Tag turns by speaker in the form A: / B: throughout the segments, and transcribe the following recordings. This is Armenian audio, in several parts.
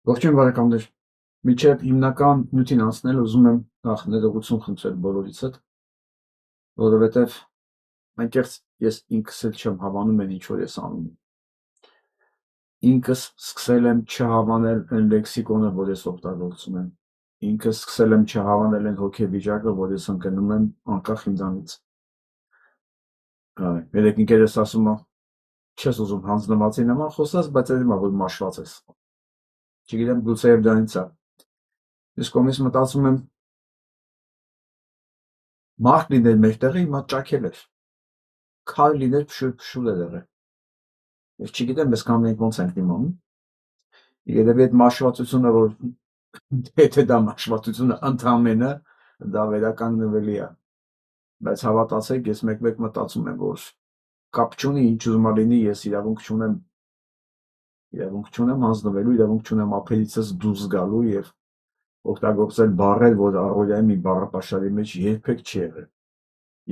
A: Ողջույն բարեկամներ, մինչև հիմնական նյութին անցնել ուզում եմ նախ ներողություն խնդրել բոլորիցդ, որովհետև անկեղծ ես ինքս էլ չեմ հավանում այն ինչ որ ես անում եմ։ Ինքս սկսել եմ չհավանել այն լեքսիկոնը, որ ես օգտագործում եմ։ Ինքս սկսել եմ չհավանել այն հոգեվիճակը, որ ես ընկնում եմ անկախ ինձանից։ Երեք ընկերս ասում է, չես ուզում հանձնվածի նման խոսած, բայց այդ հիմա որ մաշված ես։ Չգիտեմ, գուցեև դրանից է։ Ես կողմից մտածում եմ մարդ լիներ մեր տեղը հիմա ճաքել էր, քար լիներ փշուր էր եղել։ Ես չգիտեմ, ես կամ մենք ոնց ենք իմանում։ Երևի այդ մաշվածությունը, որ եթե դա մաշվածությունը ընդամենը դա վերականգնվելի է։ Բայց հավատացեք, ես մեկ-մեկ մտածում եմ, որ կապ չունի ինչ ուզում լինի, ես իրավունք չունեմ հանձնվելու, իրավունք չունեմ ափերիցս դուրս գալու եւ օգտագործել բառեր, որ առօրյայի մի բառապաշարի մեջ երբեք չի եղել։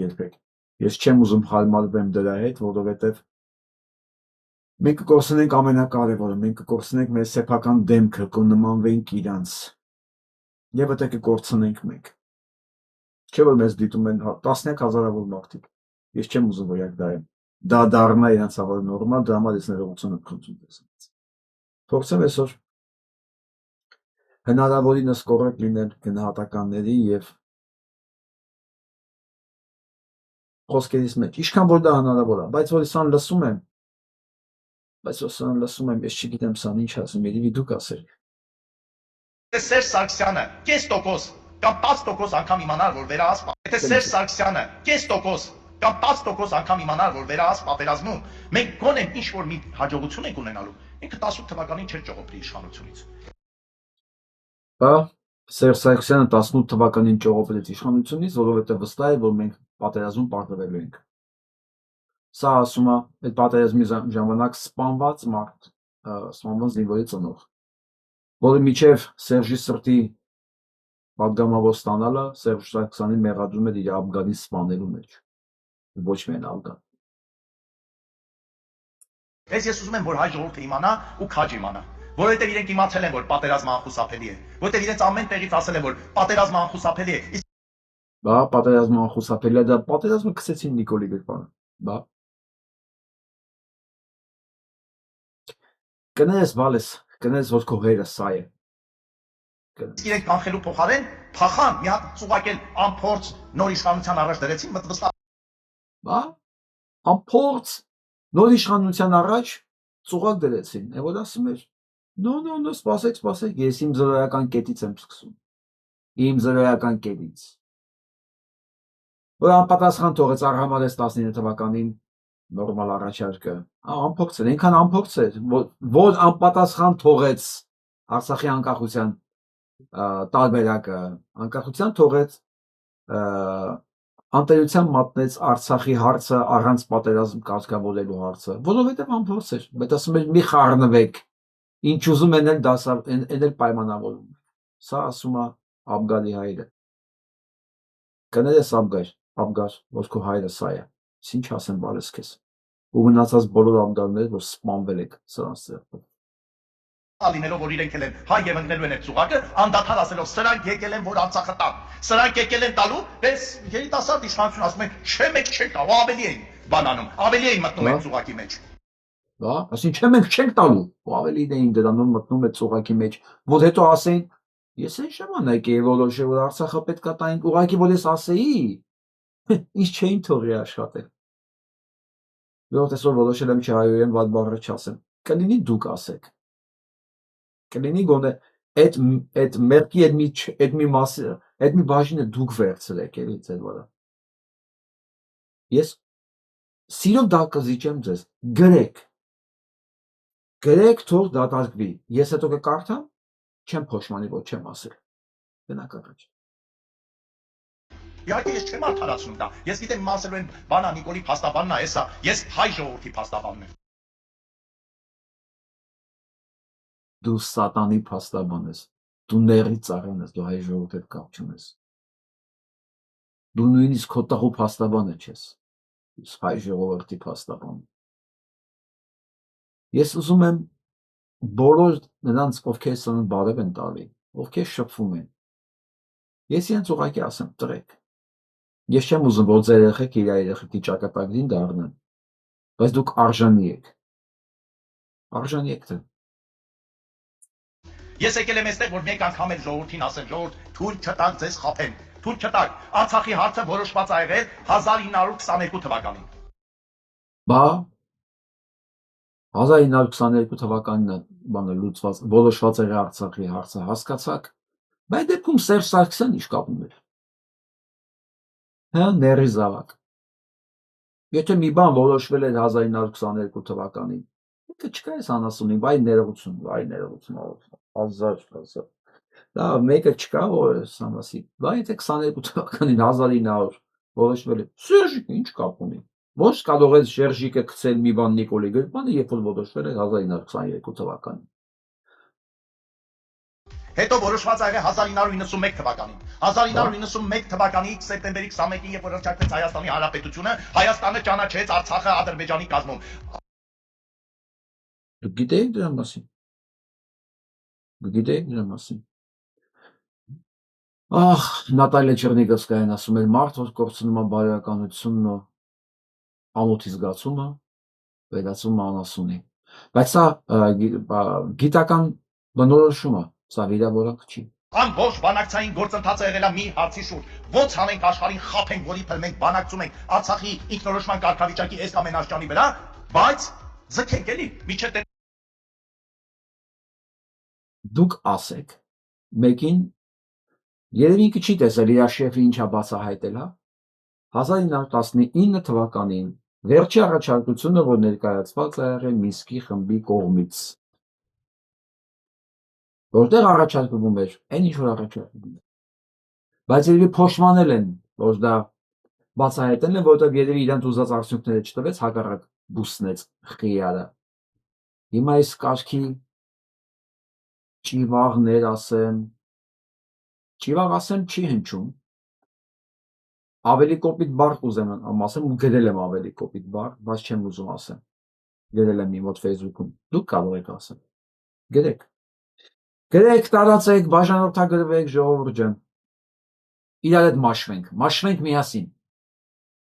A: Երբեք։ Ես չեմ ուզում հարմարվեմ դրա հետ, որովհետեւ մենք կկորցնենք ամենակարևորը, մենք կկորցնենք մեր սեփական դեմքը, կնմանվենք իրանց։ Եվ դա կկորցնենք մենք։ Չէ՞ որ մեզ դիտում են տասնյակ հազարավոր մարդիկ։ Ես չեմ ուզում որ դա դառնա իրանց համար նորմալ, դրա համար ես ներողություն եմ խնդրում դեզանից։ Փորձեմ այսօր հնարավորինս կոռեկտ լինել գնահատականների եւ խոսքերից մեջ, ինչքան որ դա հնարավոր է, բայց որ սան լսում եմ, ես չգիտեմ սան ինչ ասում, երևի դուք ասեք։
B: Սերժ Սարգսյանը 0.5% կամ 10% անգամ իմանար, որ վերահաս եթե Սերժ Սարգսյանը 0.5% կամ 10% անգամ իմանար, որ վերահաս պատերազմում մենք գոնե ինչ որ մի հաջողություն ենք ունենալու, ինքը 18 թվականին չէր ճողոպրի իշխանությունից։
A: Բա Սերժ Սարգսյանը 18 թվականին ճողոպրեց իշխանությունից, որովհետև վստահ է, որ մենք պատերազմում պարտվելու ենք։ Սա ասում է այդ պատերազմի ժամանակ սպանված մարդ, սպանված զինվորի ծնող, որը միջև Սերժի սրտի պատգամավոր ստանալը Սերժ Սարգսյանին մեղադրում էր իր Աբգանի սպանելու մեջ, ոչ միայն Աբգան։
B: Ես ուզում եմ, որ հայ ժողովուրդը իմանա ու քաջ իմանա, որովհետև իրենք իմացել են, որ պատերազմը անխուսափելի է, որովհետև իրենց ամեն տեղից ասել են, որ պատերազմը անխուսափելի է։
A: Բա պատերազմը անխուսափելի է, դա պատերազմը գցեցին Նիկոլի գրպանը։ Բա կներես բալես, կներես որ քո հերը սա է։
B: Իրենք կանխելու փոխարեն փախան, մի հատ ծուղակել անփորձ նոր իշխանության առաջ դրեցին, վստահ։
A: Բա անփորձ նոր իշխանության առաջ ծուղակ դրեցին, է որ ասում էր նո, սպասեք, ես իմ զրոյական կետից եմ սկսում։ Իմ զրոյական կետից։ Որ անպատասխան թողեց արհամարհեց 19 թվականին նորմալ առաջարկը։ Անփորձ էր, այնքան անփորձ էր, որ անպատասխան թողեց Արցախի անկախության տարբերակը, անկախության թողեց անտերության մատնեց Արցախի հարցը առանց պատերազմ կարգավորելու հարցը, որովհետև անփորձ էր, բայց ասում էր մի խառնվեք, ինչ ուզում են էլ պայմանավորում։ Սա ասում է Աբգարի հայրը։ Կներես Աբգար, որ քո հայրը սա է, ինչ ասեմ բարես քեզ։ Ու մնացած բոլոր աբգարները, որ սպանվել եք սրանց ձեռքով։
B: Լինելով որ իրենք են հայ եւ ընկնելու են այդ ծուղակը, անդադար ասելով սրանք եկել են որ Արցախը տան, սրանք եկել են տալու, ես երիտասարդ իշխանություն ասում են, չէ մենք չենք տա, ու ավելի էին բանանում, ավելի էին մտնում այդ ծուղակի մեջ։
A: Հա, ասին չէ մենք չենք տալու, ու ավելի էին դրանով մտնում այդ ծուղակի մեջ, որ հետո ասեն, ես այն ժամանակ էի որոշել, որ Արցախը պետք է տային, ուղղակի որ ես ասեի, ինչ չէին թողի աշխատել։ Որովհետև այսօր որոշել եմ չհայոյեմ վատ բառը չասեմ։ Կլինի դուք ասեք։ Կլինի գոնե այդ մեղքի այդ մի մասը, այդ մի բաժինը դուք վերցրեք էլի ձեր վրա։ Ես սիրով դա կզիջեմ ձեզ, գրեք թող դատարկվի, ես հետո կկարդամ, չեմ փոշմանի, որ չեմ ասել, գնաք առաջ։
B: Իհարկե ես չեմ արդարացնում դա, ես գիտեմ իմ ասելու են բանա Նիկոլի փաստաբանն է, հեսա, ես հայ ժողովրդի փաստաբանն եմ։
A: Դու սատանի փաստաբան ես, դու ների ծառան ես, դու հայ ժողովրդի հետ կապ չունես։ Դու նույնիսկ քո տղու փաստաբանը չես, հայ ժողովրդի փաստաբան։ Ես ուզում եմ բոլոր նրանց, ովքեր սնունդ բարև են տալի, ովքեր շփվում են, ես իրենց ուղղակի ասեմ, տրեք։ Ես չեմ ուզում, որ ձեր երեխեք իր երեխեքի ճակատագրին դառնան, բայց դուք արժանի եք։ Արժանի եք թե։
B: Ես եկել եմ այստեղ, որ մեկ անգամ էլ ժողովրդին ասեմ, ժողովուրդ, թույլ չտաք ձեզ խափեն։ Թույլ չտաք։ Արցախի հարցը որոշված ա եղել 1922 թվականին։
A: Բա 1922 թվականին բանը լուծված որոշված էր Արցախի հարցը, հասկացաք։ Բայց դեպքում Սերժ Սարգսյան ինչ կապ ուներ։ Հա, ների զավակ։ Եթե մի բան որոշվել էր 1922 թվականին, ինքը չկա այս անասունին, վայ ներողություն, հազար։ Դա մեկը չկա, որ սանասի, վայ եթե 22 թվականին 1900 որոշվել է, Սերժիկը ինչ կապ ունի։ Ոնց կարող է Սերժիկը գցել մի բան Նիկոլի Գրպանը, երբ որ որոշվել է 1922 թվականին։
B: Հետո որոշված ա եղել 1991 թվականին։ 1991 թվականի սեպտեմբերի 21-ին, երբ որ հռչակվեց Հայաստանի Հանրապետությունը, Հայաստանը ճանաչեց Արցախը Ադրբեջանի կազմում։
A: Դուք գիտեիք դրա մասին։ Գիտեիք դրա մասին։ Ահ, Նատալիա Չերնիգովսկայան ասում էր, մարդ որ կորցնում է բարոյականությունն ու ամոթի զգացումը, վերածում է անասունի։ Բայց սա գիտական բնորոշում է, սա վիրավորակ չի։
B: Ամբողջ բանակցային գործընթացը եղել է մի հարցի շուրջ։ Ոնց անենք աշխարհին խափենք, որ իբր մենք բանակցում ենք Արցախի ինքնորոշման կարգավիճակի այս կամ այն աշճանի վրա, բայց ձգենք էլի միջև
A: Դուք ասեք, մեկին երևի ինքը չի տեսել իր շեֆը ինչա բացահայտել, հա։ 1919 թվականին վերջի առաջարկությունը, որ ներկայացված է եղել Մինսկի խմբի կողմից, որտեղ առաջարկվում էր, այն ինչ որ առաջարկվում էր, բայց երևի փոշմանել են, որ դա բացահայտել են, որտեղ երևի իրենց ուզած արդյունքները չտվեց, հակառակ բուսնեց խիարը։ Հիմա այս կարգի ճիվաղներ ասեմ, ճիվաղ ասեմ չի հնչում, ավելի կոպիտ բառ կուզեմ ասեմ ու գրել եմ ավելի կոպիտ բառ, բայց չեմ ուզում ասեմ, գրել եմ մի մոտ Facebook-ում, դուք կարող եք ասել, գրեք, տարածեք, բաժանորդագրվեք, ժողովուրդ ջան, իրար հետ մաշվենք միասին,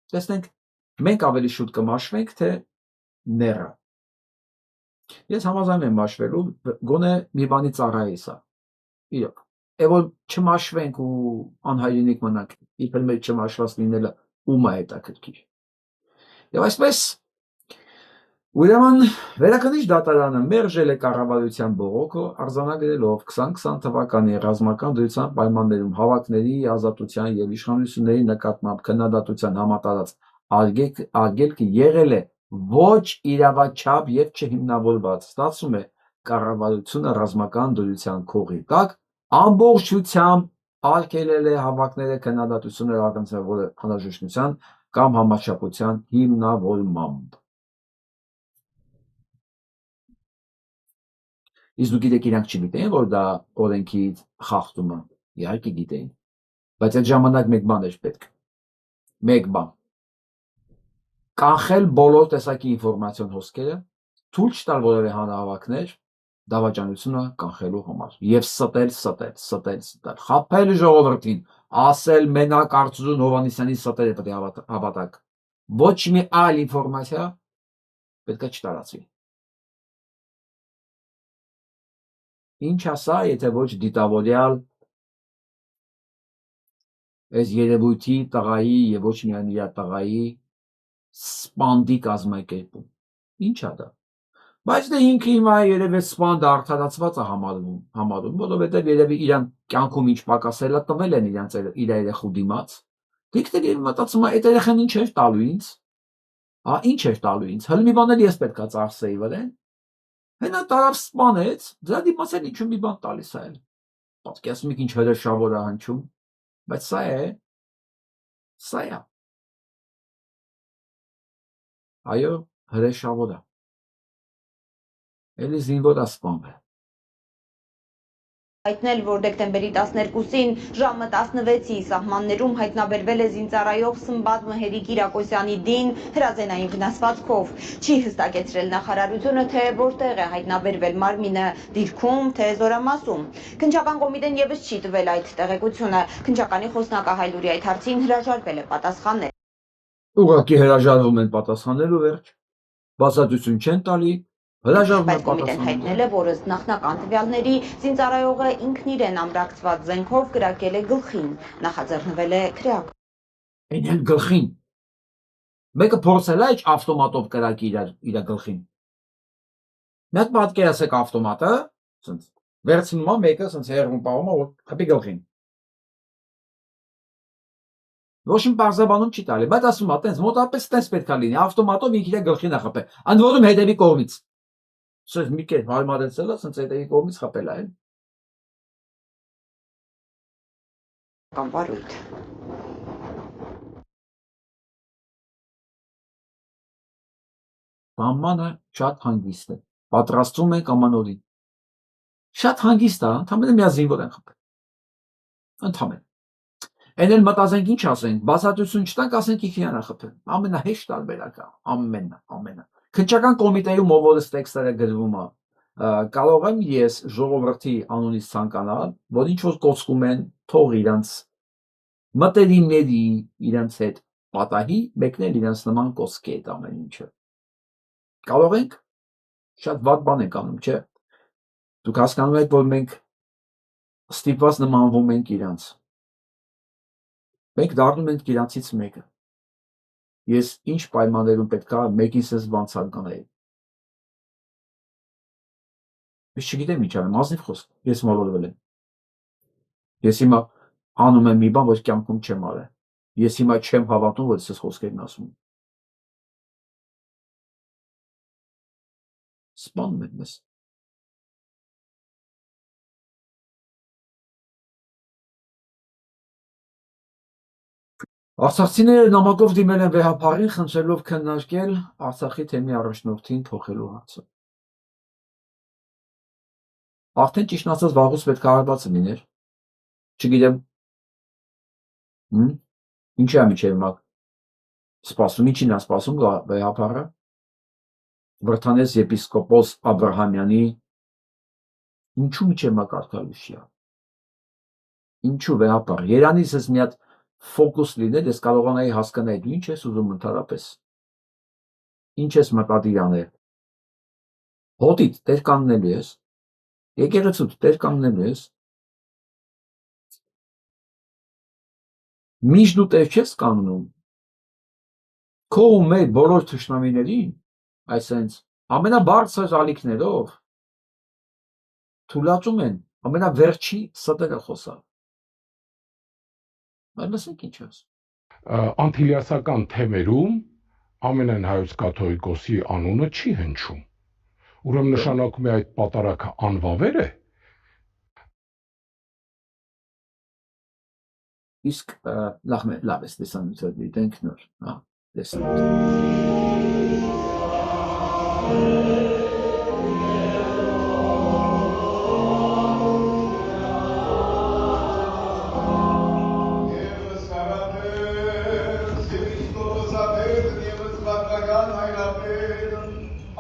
A: տեսնենք, մենք ավելի շուտ կմաշվենք, թե ները։ Ես համաձայն եմ մաշվելու, գոնե մի բանի ծառայի սա, իրոք, որ չմաշվենք ու անհայրենիք մնանք, իբր մեր չմաշված լինելը ում է հետաքրքիր։ Եվ այսպես, ուրեմն վերաքննիչ դատարանը մերժել է կառավարության բողոքը արձանագրելով 2020 թվականի ռազմական դրության պայմաններում հավաքների ազատության եւ իշխանությունների նկատմամբ քննադատության համատարած արգելքը եղել է ոչ իրավաչափ եւ չհիմնավորված, ստացվում է կառավարությունը ռազմական դրության քողի տակ ամբողջությամբ արգելել է հավաքները քննադատություններ առնչվել անհրաժեշտության կամ համաչափության հիմնավորմամբ։ Իսկ դուք գիտեք իրանք չգիտեին, որ դա օրենքի խախտում է, իհարկե գիտեին, բայց այդ ժամանակ մեկ բան էր պետք, մեկ բան, կանխել բոլոր տեսակի ինֆորմացիոն հոսքերը, թույլ չտալ որևէ հանրահավաքներ դավաճանությունը կանխելու համար եւ ստել, խաբել ժողովրդին, ասել մենակ Արծրուն Հովհաննիսյանի ստերը պետք է հավատաք, ոչ մի այլ ինֆորմացիա պետք է չտարածվի։ Ինչ ասա, եթե ոչ դիտավորյալ այս երևույթի տղայի եւ ոչ միայն իր տղայի սպանդի կազմակերպում։ Ինչա դա։ Բայց դե ինքը հիմա երևի սպանդը արդարացված է համարում, որովհետև երևի իրան կյանքում ինչ պակասել է տվել են իր երեխու դիմաց։ Դիքտերի մտածում է, այդ երեխան ինչ էր տալու ինձ։ Ինչ էր տալու ինձ։ Հələ մի բան էլ ես պետքա ծախսեի վրան։ Հենա տարավ սպանեց, դրա դիմաց էլ ինչ-որ մի բան տալիս է։ Պատկերացնում եք ինչ հրեշավոր է հնչում, բայց սա է։ Այո, հրեշավոր է։ Էլի զինվոր է սպանվել։
C: հայտնել, որ դեկտեմբերի 12-ին ժամը 16-ի սահմաններում հայտնաբերվել է զինծառայող Սմբատ Մհերի Կիրակոսյանի դին հրաձենային վնասվածքով։ Չի հստակեցրել նախարարությունը, թե որտեղ է հայտնաբերվել մարմինը՝ դիրքում, թե Զորամասում։ Քննչական կոմիտեն եւս չի տվել այդ տեղեկությունը։ Քննչականի խոսնակը Հայլուրի այդ հարցին հրաժարվել է պատասխանել։
A: Ուղղակի հրաժարվում են պատասխանել ու վերջ։ Բացատրություն չեն տալի։
C: Բայց կոմիտեն հայտնել է, որ ըստ նախնական տվյալների զինծառայողը ինքն իրեն ամրակցված զենքով կրակել է գլխին, նախաձեռնվել է քրեակ։
A: Այն գլխին։ Մեկը փորձել է ավտոմատով կրակի իր գլխին։ Մեկ պատկերացեք ավտոմատը, ասենց վերցնում է մեկը, ասենց հեռվում պահում է, որ խփի գլխին։ Ոչ մի բարձրաբանում չի տալի, բայց ասում է, տենց մոտապես տենց պետք է լինի, ավտոմատով ինքն իր գլխին է խփել։ Ընդ որում հետևի կողմից։ Սենց մի կերպ հարմարեցել է, սենց հետևի կողմից խփել է։
C: Կամ վարույթ։
A: Բամանը շատ հանգիստ է։ Պատրաստվում ենք ամանորին։ Շատ հանգիստ է, ընդամենը մի զինվոր են խփել։ Ընդամենը։ Այն էլ մտածենք ինչ ասենք, բացատրություն չտանք, ասենք ինքն է խփել։ Ամենահեշտ տարբերակը, ամենը։ Քննչական կոմիտեում ով որս տեքստերը գրվում է, կարող եմ ես ժողովրդի անունից ցանկանալ, որ ինչ որ կոծկում են, թող իրանց մտերիմների իրանց հետ պատահի, մեկնել իրանց նման կոծկի այդ ամեն ինչը։ Կարող ենք շատ վատ բան ենք անում, չէ՞։ Դուք հասկանում եք, որ մենք ստիպված նմանվում ենք իրանց։ Մենք դառնում ենք իրանցից մեկը։ Ես ինչ պայմաններում պետք է մեկին սենց բան ցանկանայի։ Ես չգիտեմ ինչ անեմ, ազնիվ խոսք, ես մոլորվել եմ։ Ես հիմա անում եմ մի բան, որ կյանքում չեմ արել։ Ես հիմա չեմ հավատում, որ ես խոսքերն ասում եմ։ Սպանում են մեզ։ Արցախցիները նամակով դիմել են վեհապարին, խնդրելով քննարկել Արցախի թեմի առաջնորդին թողելու հարցը։ Արդեն ճիշտ ասած վաղուց պետք է հարվածը լիներ։ Չգիտեմ։ Ինչ է միջև հիմա սպասում, ինչին է սպասում վեհապարը։ Վրթանես եպիսկոպոս Աբրահամյանի ինչու միջև մակարդալուց է։ Ինչու վեհապար։ Երանից ես մի հատ ֆոկուս լինել, ես կարողանայի հասկանալ դու ինչ ես ուզում ընդհանրապես։ Ինչ ես մտադիր անել։ Հոտիդ տեր կանգնելու ես։ Եկեղեցուդ տեր կանգնելու ես։ Միշտ դու տեր չես կանգնում։ Քո ու մեր բոլոր թշնամիներին, այսինքն ամենաբարձր ալիքներով թույլատրում են ամենավերջի ստերը խոսալ։ Լսենք ինչ ես։
D: Անտիլիասական թեմերում ամենայն հայոց կաթողիկոսի անունը չի հնչում։ Ուրեմն նշանակում է այդ պատարագը անվավեր է։
A: Իսկ լավ է, տեսանյութեր դիտենք նոր, տեսանյութեր։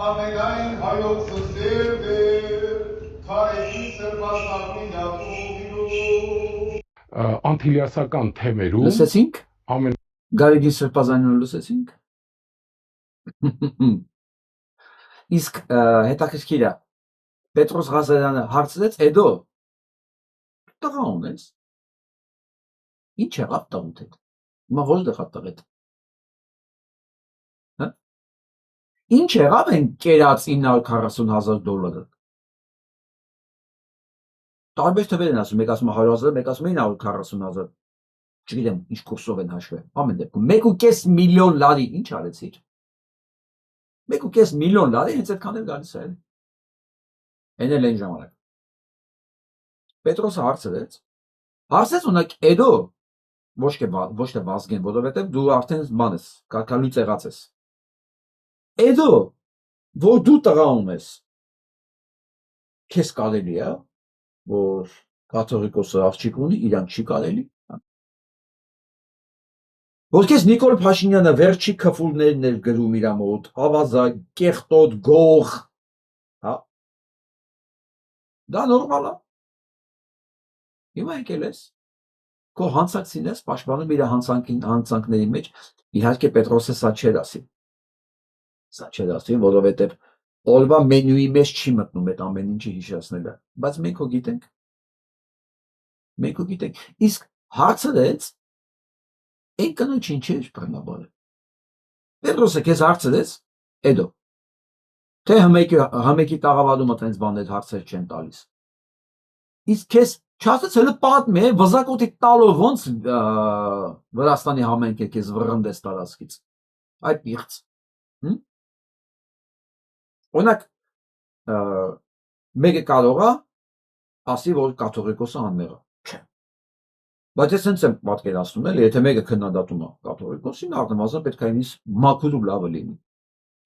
E: Ամենայն հայոց սերբեր, քարերի սրբաստակի դատուվիրու։
D: Անտիլիասական թեմերում
A: լսեցինք։ Գարեգի սրբազանյանը լսեցինք։ Իսկ հետաքրքիր է, Պետրոս Ղազարյանը հարցրեց, «Էդո, տղա ունես։ Ինչ եղավ տղուդ հետ։ Հիմա որտեղ է տղեդ։ Ինչ եղավ են կերած $940,000։ Տարբեր թվեր են ասում, մեկ ասում է 100,000, մեկ ասում է 940,000։ Չգիտեմ ինչ կուրսով են հաշվել։ Ամեն դեպքում 1.5 միլիոն լարի ինչ արեցիր։ 1.5 միլիոն լարի հենց այդքան էլ գալիս է։ Այն էլ այն ժամանակ։ Պետրոսը հարցրեց ունակ Էդո, ոչ թե Վազգեն, որովհետև դու արդեն բան ես, կարգալույց եղած ես։ Էդո, որ դու տղա ունես, քեզ կարելի է, որ կաթողիկոսը աղջիկ ունի, իրանք չի կարելի։ Ոսկես Նիկոլ Փաշինյանը վերջի քֆուրներն էր գրում իր մոտ, ավազակ, կեղտոտ, գող, հա։ Դա նորմալ է։ Հիմա եկել ես, քո հանցակցին ես պաշտպանում իր հանցանքների մեջ, իհարկե Պետրոսը սա չէր ասի։ Սա չէր ասի, որովհետև օրվա մենյուի մեջ չի մտնում այդ ամեն ինչը հիշեցնելը, բայց մենք հո գիտենք։ Մենք հո գիտենք։ Իսկ հարցրեց այն կնոջին չէր բռնաբարել։ Պետրոսը քեզ հարցրեց, էդո։ Թե համեկի տաղավարումը տենց բաներ հարցեր չեն տալիս։ Իսկ քեզ չասեց հələ պատմի, վզակոտի տալով ոնց Վրաստանի համայնքը քեզ վռնդես տարածքից։ Այդ պիղծ։ Օրինակ մեկը կարող է ասի, որ կաթողիկոսը անմեղ է։ Չէ։ Բայց ես հենց եմ պատկերացնում էլ, եթե մեկը քննադատում է կաթողիկոսին, առնվազն պետք է ինձ մաքուր ու լավը լինի։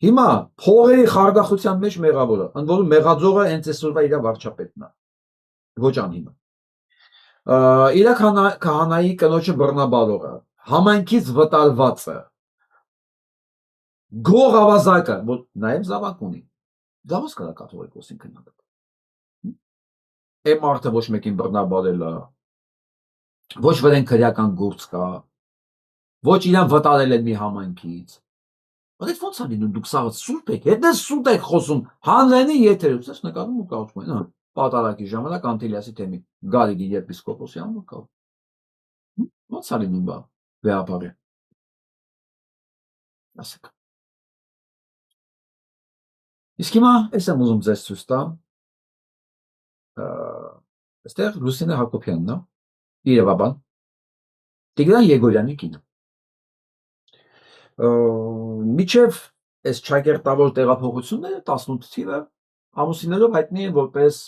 A: Հիմա փողերի խարդախության մեջ մեղավոր է, ընդ որում մեղաձողը հենց այսօրվա իր վարչապետն է։ Ոչ անհիմն։ Իր քահանայի կնոջը բռնաբարողը, համայնքից վտարվածը, գող ավազակը, որ նաև զավակ ունի, դա ո՞նց կարա կաթողիկոսին քննադատել։ Այն մարդը ոչ մեկին բռնաբարել է, ոչ վրեն քրեական գործ կա, ոչ իրան վտարել են մի համայնքից։ Բայց ո՞նց է լինում, դուք սաղ սուրբ եք, հետո սուրբ եք խոսում, հանրենի եթերում, ես նկարում ու կառուցում են, պատարակի ժամանակ Անտիլիասի թեմի Գարիգի եպիսկոպոսի անունը կա։ Ո՞նց է լինում բա վեհապարը։ Ասեք։ Իսկ հիմա ես եմ ուզում ձեզ ցույց տամ, այստեղ Լուսինե Հակոբյանն է, Երևան, Տիգրան Եգորյանի կինը։ Միջև այս ճակերտավոր տեղափոխությունները 18 թիվը ամուսիններով հայտնի են որպես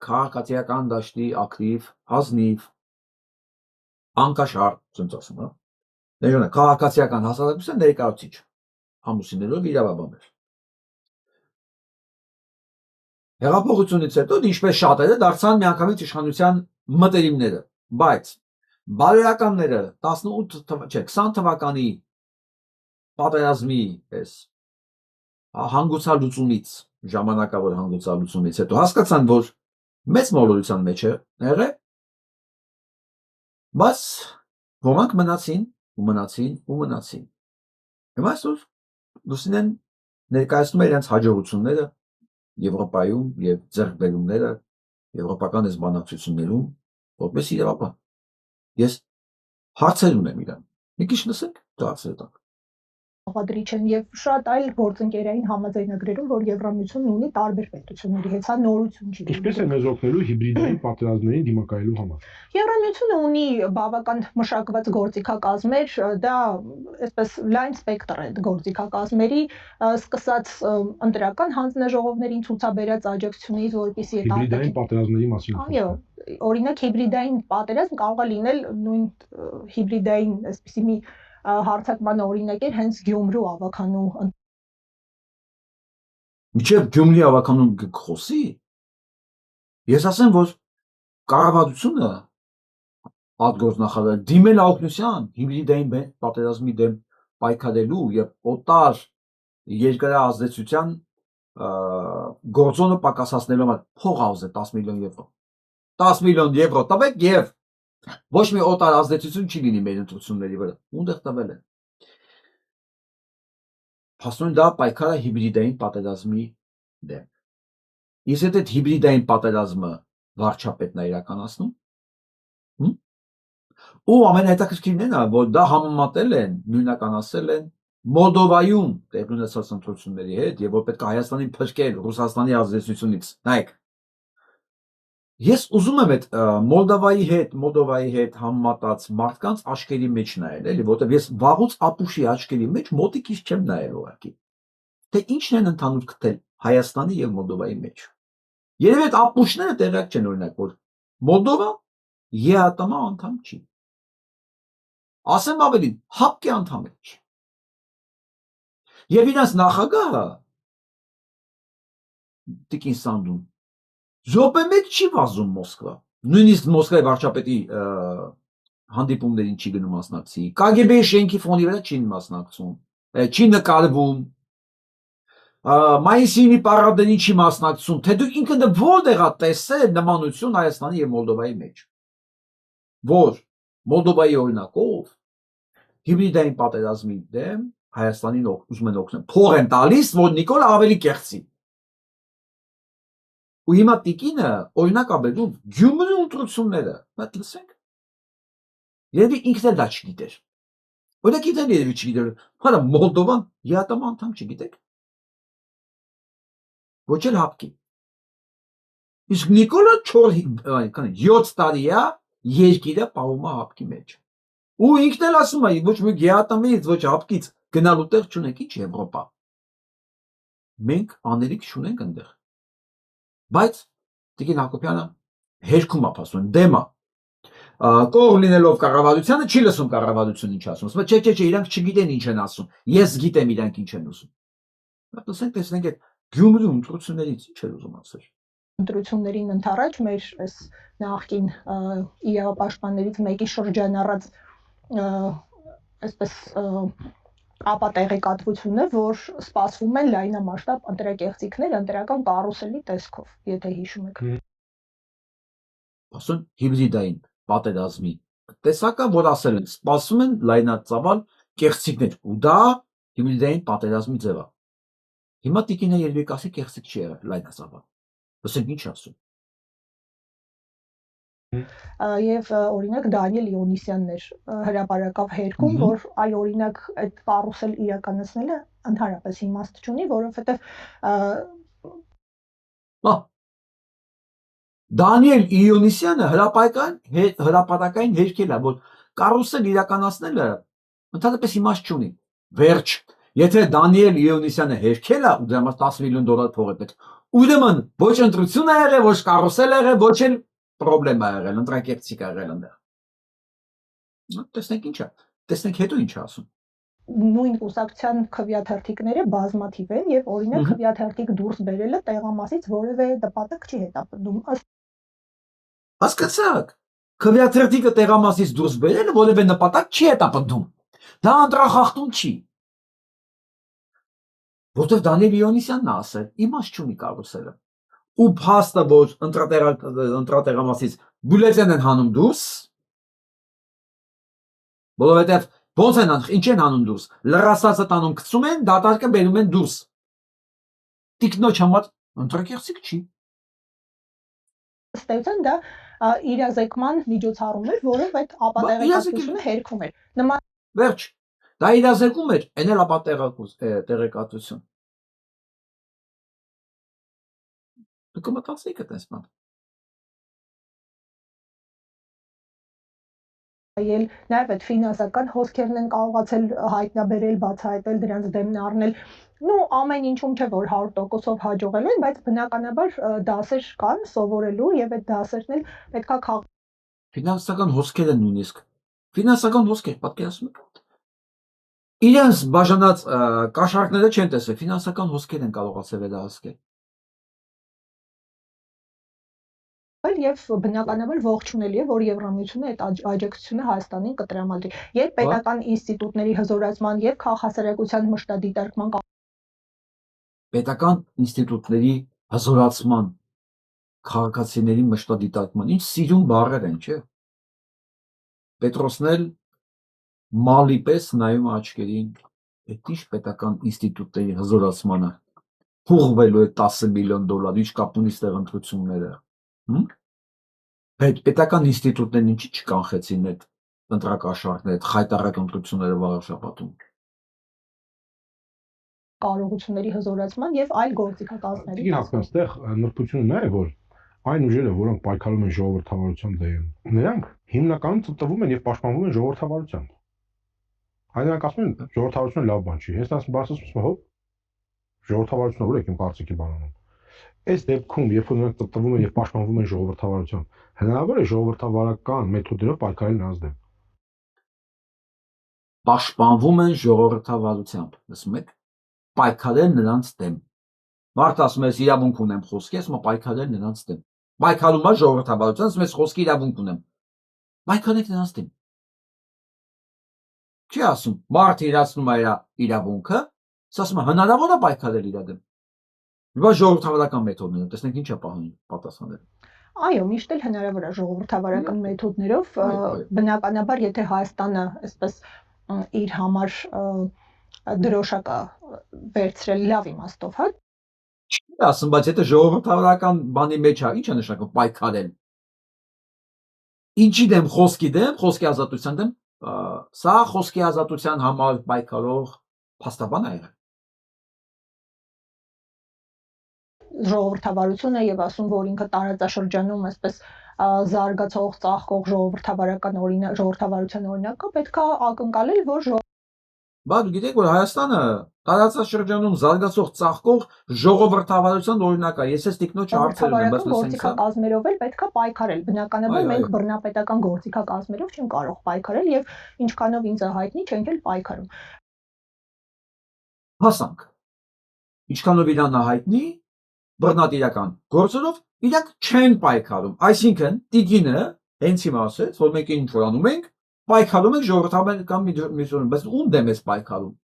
A: քաղաքացիական դաշտի ակտիվ, ազնիվ, անկաշար, ասենք ասում, հա։ Ներողություն, քաղաքացիական հասարակության ներկայացուցիչ, ամուսիններով իրավաբաններ։ Հեղափոխությունից հետո ինչպես շատերը դարձան միանգամից իշխանության մտերիմները, բայց բարոյականները 20 թվականի պատերազմի այս հանգուցալուծումից, ժամանակավոր հանգուցալուծումից հետո հասկացան, որ մեծ մոլորության մեջ է եղել, բայց ոմանք մնացին ու մնացին ու մնացին։ Հիմա այսօր Լուսինեն ներկայացնում է իրենց հաջողությունները Եվրոպայում եւ ձեռքբերումները եվրոպական այս բանակցություններում որպես իրավաբան։ Ես հարցեր ունեմ իրան։ Մի քիչ լսենք, հարցերը տանք։
F: Բաղադրիչ են եւ շատ այլ գործընկերային համաձայնագրերում, որ Եվրամիությունն ունի տարբեր պետությունների հետ, սա նորություն չի։
D: Ինչպես է մեզ օգնելու հիբրիդային պատերազմներին դիմակայելու համար։
F: Եվրամիությունը ունի բավական մշակված գործիքակազմեր, դա այսպես լայն սպեկտր է գործիքակազմերի, սկսած ընտրական հանձնաժողովներին ցուցաբերած աջակցությունից, որպեսզի այդ
D: հիբրիդային պատերազմների մասին։
F: Այո, օրինակ հիբրիդային պատերազմ կարող է լինել նույն հիբրիդային այսպիսի մի հարցակման օրինակ էր հենց Գյումրու ավականու
A: Միջև Գյումրի ավականում խոսի, ես ասեմ, որ կառավարությունը արտգործնախարարը դիմել օգնության հիբրիդային պատերազմի դեմ պայքարելու եւ օտար երկրի ազդեցության գործոնը պակասացնելու համար փող ազդե 10 միլիոն եվրո։ 10 միլիոն եվրո տվեք եւ ոչ մի օտար ազդեցություն չի լինի մեր ընտրությունների վրա։ Ունդեղ տվել են։ Հասնում դա պայքարը հիբրիդային պատերազմի դեմ։ Իսկ այդ հիբրիդային պատերազմը վարչապետն է իրականացնում։ Ու ամենահետաքրքիրն է, որ դա համեմատել են, նույնականացել են Մոլդովայում տեղի ունեցած ընտրությունների հետ եւ որ պետք է Հայաստանին փրկել Ռուսաստանի ազդեցությունից։ Նայեք։ Ես ուզում եմ այդ Մոլդովայի հետ համեմատած մարդկանց աչքերի մեջ նայել, էլի, որտեղ ես վաղուց ապուշի աչքերի մեջ մոտիկից չեմ նայել ուղղակի։ Թե ինչն են ընդհանուր գտել Հայաստանի եւ Մոլդովայի մեջ։ Երևի այդ ապուշները տեղյակ չեն օրինակ, որ Մոլդովա ԵԱՏՄ անդամ չի։ Ասեմ ավելին, ՀԱՊԿ անդամ չի։ Եվ իրաց նախագահը Տիկին Սանդուն րոպե մեկ չի վազում Մոսկվա։ նույնիսկ Մոսկվայի վարչապետի հանդիպումներին չի գնում մասնակցի, KGB-ի շենքի ֆոնի վրա չի մասնակցում, չի նկարվում, Մայիսինի պարադներին չի մասնակցում, թե դուք ինքդ որտեղ ա տեսել նմանություն Հայաստանի եւ Մոլդովայի մեջ, որ Մոլդովայի օրինակով հիբրիդային պատերազմի դեմ Հայաստանին ուզում են օգնել, փող են տալիս, որ Նիկոլը ավելի կեղծի։ Ու հիմա տիկինը օրինակ աբերում Գյումրու ընտրությունները, բայց լսենք։ Երևի ինքն էլ դա չգիտեր։ Օրինակ ինքն երևի չգիտեր, հələ Մոլդովան ԵԱՏՄ անդամ չգիտեք։ Ոչ էլ հապկի։ Իսկ Նիկոլը 7 տարի է երկիրը պահում է հապկի մեջ։ Ու ինքն էլ ասում է, ոչ մի ԵԱՏՄ-ից, ոչ հապկից գնալու տեղ չունենք, ինչ Եվրոպա։ Մենք աներիք չունենք այնտեղ։ Բայց Տիկին Հակոբյանը հերքում է ասում, դեմա։ Կող լինելով կառավարությանը չի լսում կառավարությունը ինչ ասում։ Ասում է, չէ, իրանք չգիտեն ինչ են ասում։ Ես գիտեմ իրանք ինչ են ուզում։ Տեսնենք այդ Գյումրու ընտրություններից ինչ էր ուզում ասել։
F: Ընտրություններին ընդառաջ մեր այս նախկին իրավապաշտպաններից մեկի շրջան առած այսպես ապա տեղեկատվությունը, որ սպասվում են լայնամասշտաբ ընտրակեղծիքներ ընտրական կարուսելի տեսքով, եթե հիշում եք։
A: Ասում հիբրիդային պատերազմի տեսակը, որ ասել են, սպասում են լայնածավալ կեղծիքներ, ու դա հիբրիդային պատերազմի ձև է։ Հիմա տիկինը երևի կասի կեղծիք չի եղել լայնածավալ։ Լսենք ինչ ասում։
F: Եվ օրինակ Դանիել Իոնիսյանն էր հրապարակավ հերքում, որ այ օրինակ այդ կարուսել իրականացնելը ընդհանրապես իմաստ չունի, որովհետև
A: Դանիել Իոնիսյանը հրապարակային հերքել է, որ կարուսել իրականացնելը ընդհանրապես իմաստ չունի։ Վերջ, եթե Դանիել Իոնիսյանը հերքել է, ու դրա համար $10 միլիոն փող է պետք, ուրեմն ոչ ընտրություն է եղել, ոչ կարուսել է եղել, ոչ էլ պրոբլեմ է եղել, ընտրակեղծիք է եղել այնտեղ։ Տեսնենք ինչ է, տեսնենք հետո ինչ է ասում։
F: Նույն կուսակցության քվեաթերթիկները բազմաթիվ են եւ օրինակ քվեաթերթիկ դուրս բերելը տեղամասից որևէ նպատակ չի հետապնդում։
A: Հասկացաք, քվեաթերթիկը տեղամասից դուրս բերելը որևէ նպատակ չի հետապնդում։ Դա ընտրախախտում չի։ Որտեղ Դանիել Իոնիսյանն է ասել, իմաստ չունի կարուսելը։ Ու փաստը, որ ընտրատեղամասից բյուլետեն են հանում դուրս, որովհետև ոնց են ինչ են հանում դուրս, լրացածը տանում գցում են, դատարկը բերում են դուրս։ Տիկնոջ համար ընտրակեղծիք չի։
F: Ըստ էության դա իրազեկման միջոցառում էր, որով այդ ապատեղեկատվությունը հերքում էր։
A: Վերջ, դա իրազեկում էր, այն էլ ապատեղեկատվություն։ Դուք մտածեիք այդպես բան։
F: Նաև այդ ֆինանսական հոսքերն են կարողացել հայտնաբերել, բացահայտել, դրանց դեմն առնել։ Ну, ամեն ինչում չէ որ 100%-ով հաջողելու են, բայց բնականաբար դասեր կան սովորելու եւ այդ դասերն էլ պետքա
A: ֆինանսական հոսքերը նույնիսկ։ Ֆինանսական հոսքեր, պատկերացնում եք։ Իրենց բաժանած կաշառքները չեն տեսել, ֆինանսական հոսքեր են կարողացել վերահսկել։
F: Եվ բնականաբար ողջունելի է, որ Եվրամիությունը այդ աջակցությունը Հայաստանին կտրամադրի։ Երբ պետական ինստիտուտների հզորացման եւ քաղաքասարակության մշտադիտարկման
A: պետական ինստիտուտների հզորացման, քաղաքացիների մշտադիտարկման, ինչ սիրուն բառեր են, չէ՞։ Պետրոսն էլ մալի պես նայում աչքերին, այդ ինչ պետական ինստիտուտների հզորացմանը, փողվելու է $10 միլիոն, ինչ կապ ունի ստեղ ընտրությունները։ Պետական ինստիտուտներն ինչի չկանխեցին այդ ընտրակաշառքները, այդ խայտառակ ընտրությունները վաղ շաբաթում։
F: Կարողությունների հզորացման եւ այլ գործիքակազմերի։
D: Տիկին Հակոբյան, այստեղ նրբությունը նա է, որ այն ուժերը, որոնք պայքարում են ժողովրդավարության դեմ, նրանք հիմնականում ծտվում են եւ պաշտպանվում են ժողովրդավարությամբ։ Այն նրանք ասում են ժողովրդավարությունը լավ բան չի։ Հենց ասում հոп ժողովրդավարությունը ուր է իմ կարծիքի բանանում։ Այս դեպքում, երբ որ նրանք ծտվում են եւ պաշտպանվում են ժողովրդավարությամբ, հնարավոր է ժողովրդավարական մեթոդներով պայքարել նրանց դեմ։
A: Պաշտպանվում են ժողովրդավարությամբ, լսում եք, պայքարել նրանց դեմ։ Մարդ ասում է, իրավունք ունեմ խոսքի, ասում է պայքարել նրանց դեմ։ պայքարում է ժողովրդավարության, ասում ես խոսքի իրավունք ունեմ։ Պայքարեք նրանց դեմ։ Չի ասում, մարդը իրացնում է իր իրավունքը, ասում է հնարավոր է պայքարել իր դեմ։ Բայց ժողովրդավարական մեթոդներով, տեսնենք ինչ է պահում պատասխանել։
F: Այո, միշտ էլ հնարավոր է ժողովրդավարական մեթոդներով, բնականաբար, եթե Հայաստանը այսպես իր համար դրոշակա վերցրել լավ իմաստով, հա։
A: Չի ասում, բայց եթե ժողովրդավարական բանի մեջ է, ինչ է նշանակում պայքարել։ Ինչի դեմ, խոսքի ազատության դեմ, սա խոսքի ազատության համար պայքարող փաստաբան է եղել։
F: Ժողովրդավարությունը եւ ասում, որ ինքը տարածաշրջանում այսպես զարգացող, ծաղկող ժողովրդավարության օրինակը պետք է ակնկալել, որ
A: Բայց դու գիտեք, որ Հայաստանը տարածաշրջանում զարգացող, ծաղկող ժողովրդավարության օրինակ է։ Ես այս տիկնոջը հարցեր ունեմ, բայց
F: գործիքակազմերով էլ պետք է պայքարել։ Բնականաբար մենք բռնապետական գործիքակազմերով չենք կարող պայքարել եւ ինչքանով ինձ հայտնի չենք էլ պայքարում։
A: Հասանք։ Ինչքանով իրան հայտնի բռնատիրական գործերով իրանք չեն պայքարում։ Այսինքն տիգինը հենց հիմա ասեց, որ մենք ինչ որ անում ենք, պայքարում ենք ժողովրդավարական միություն, բայց ում դեմ ես պայքարում։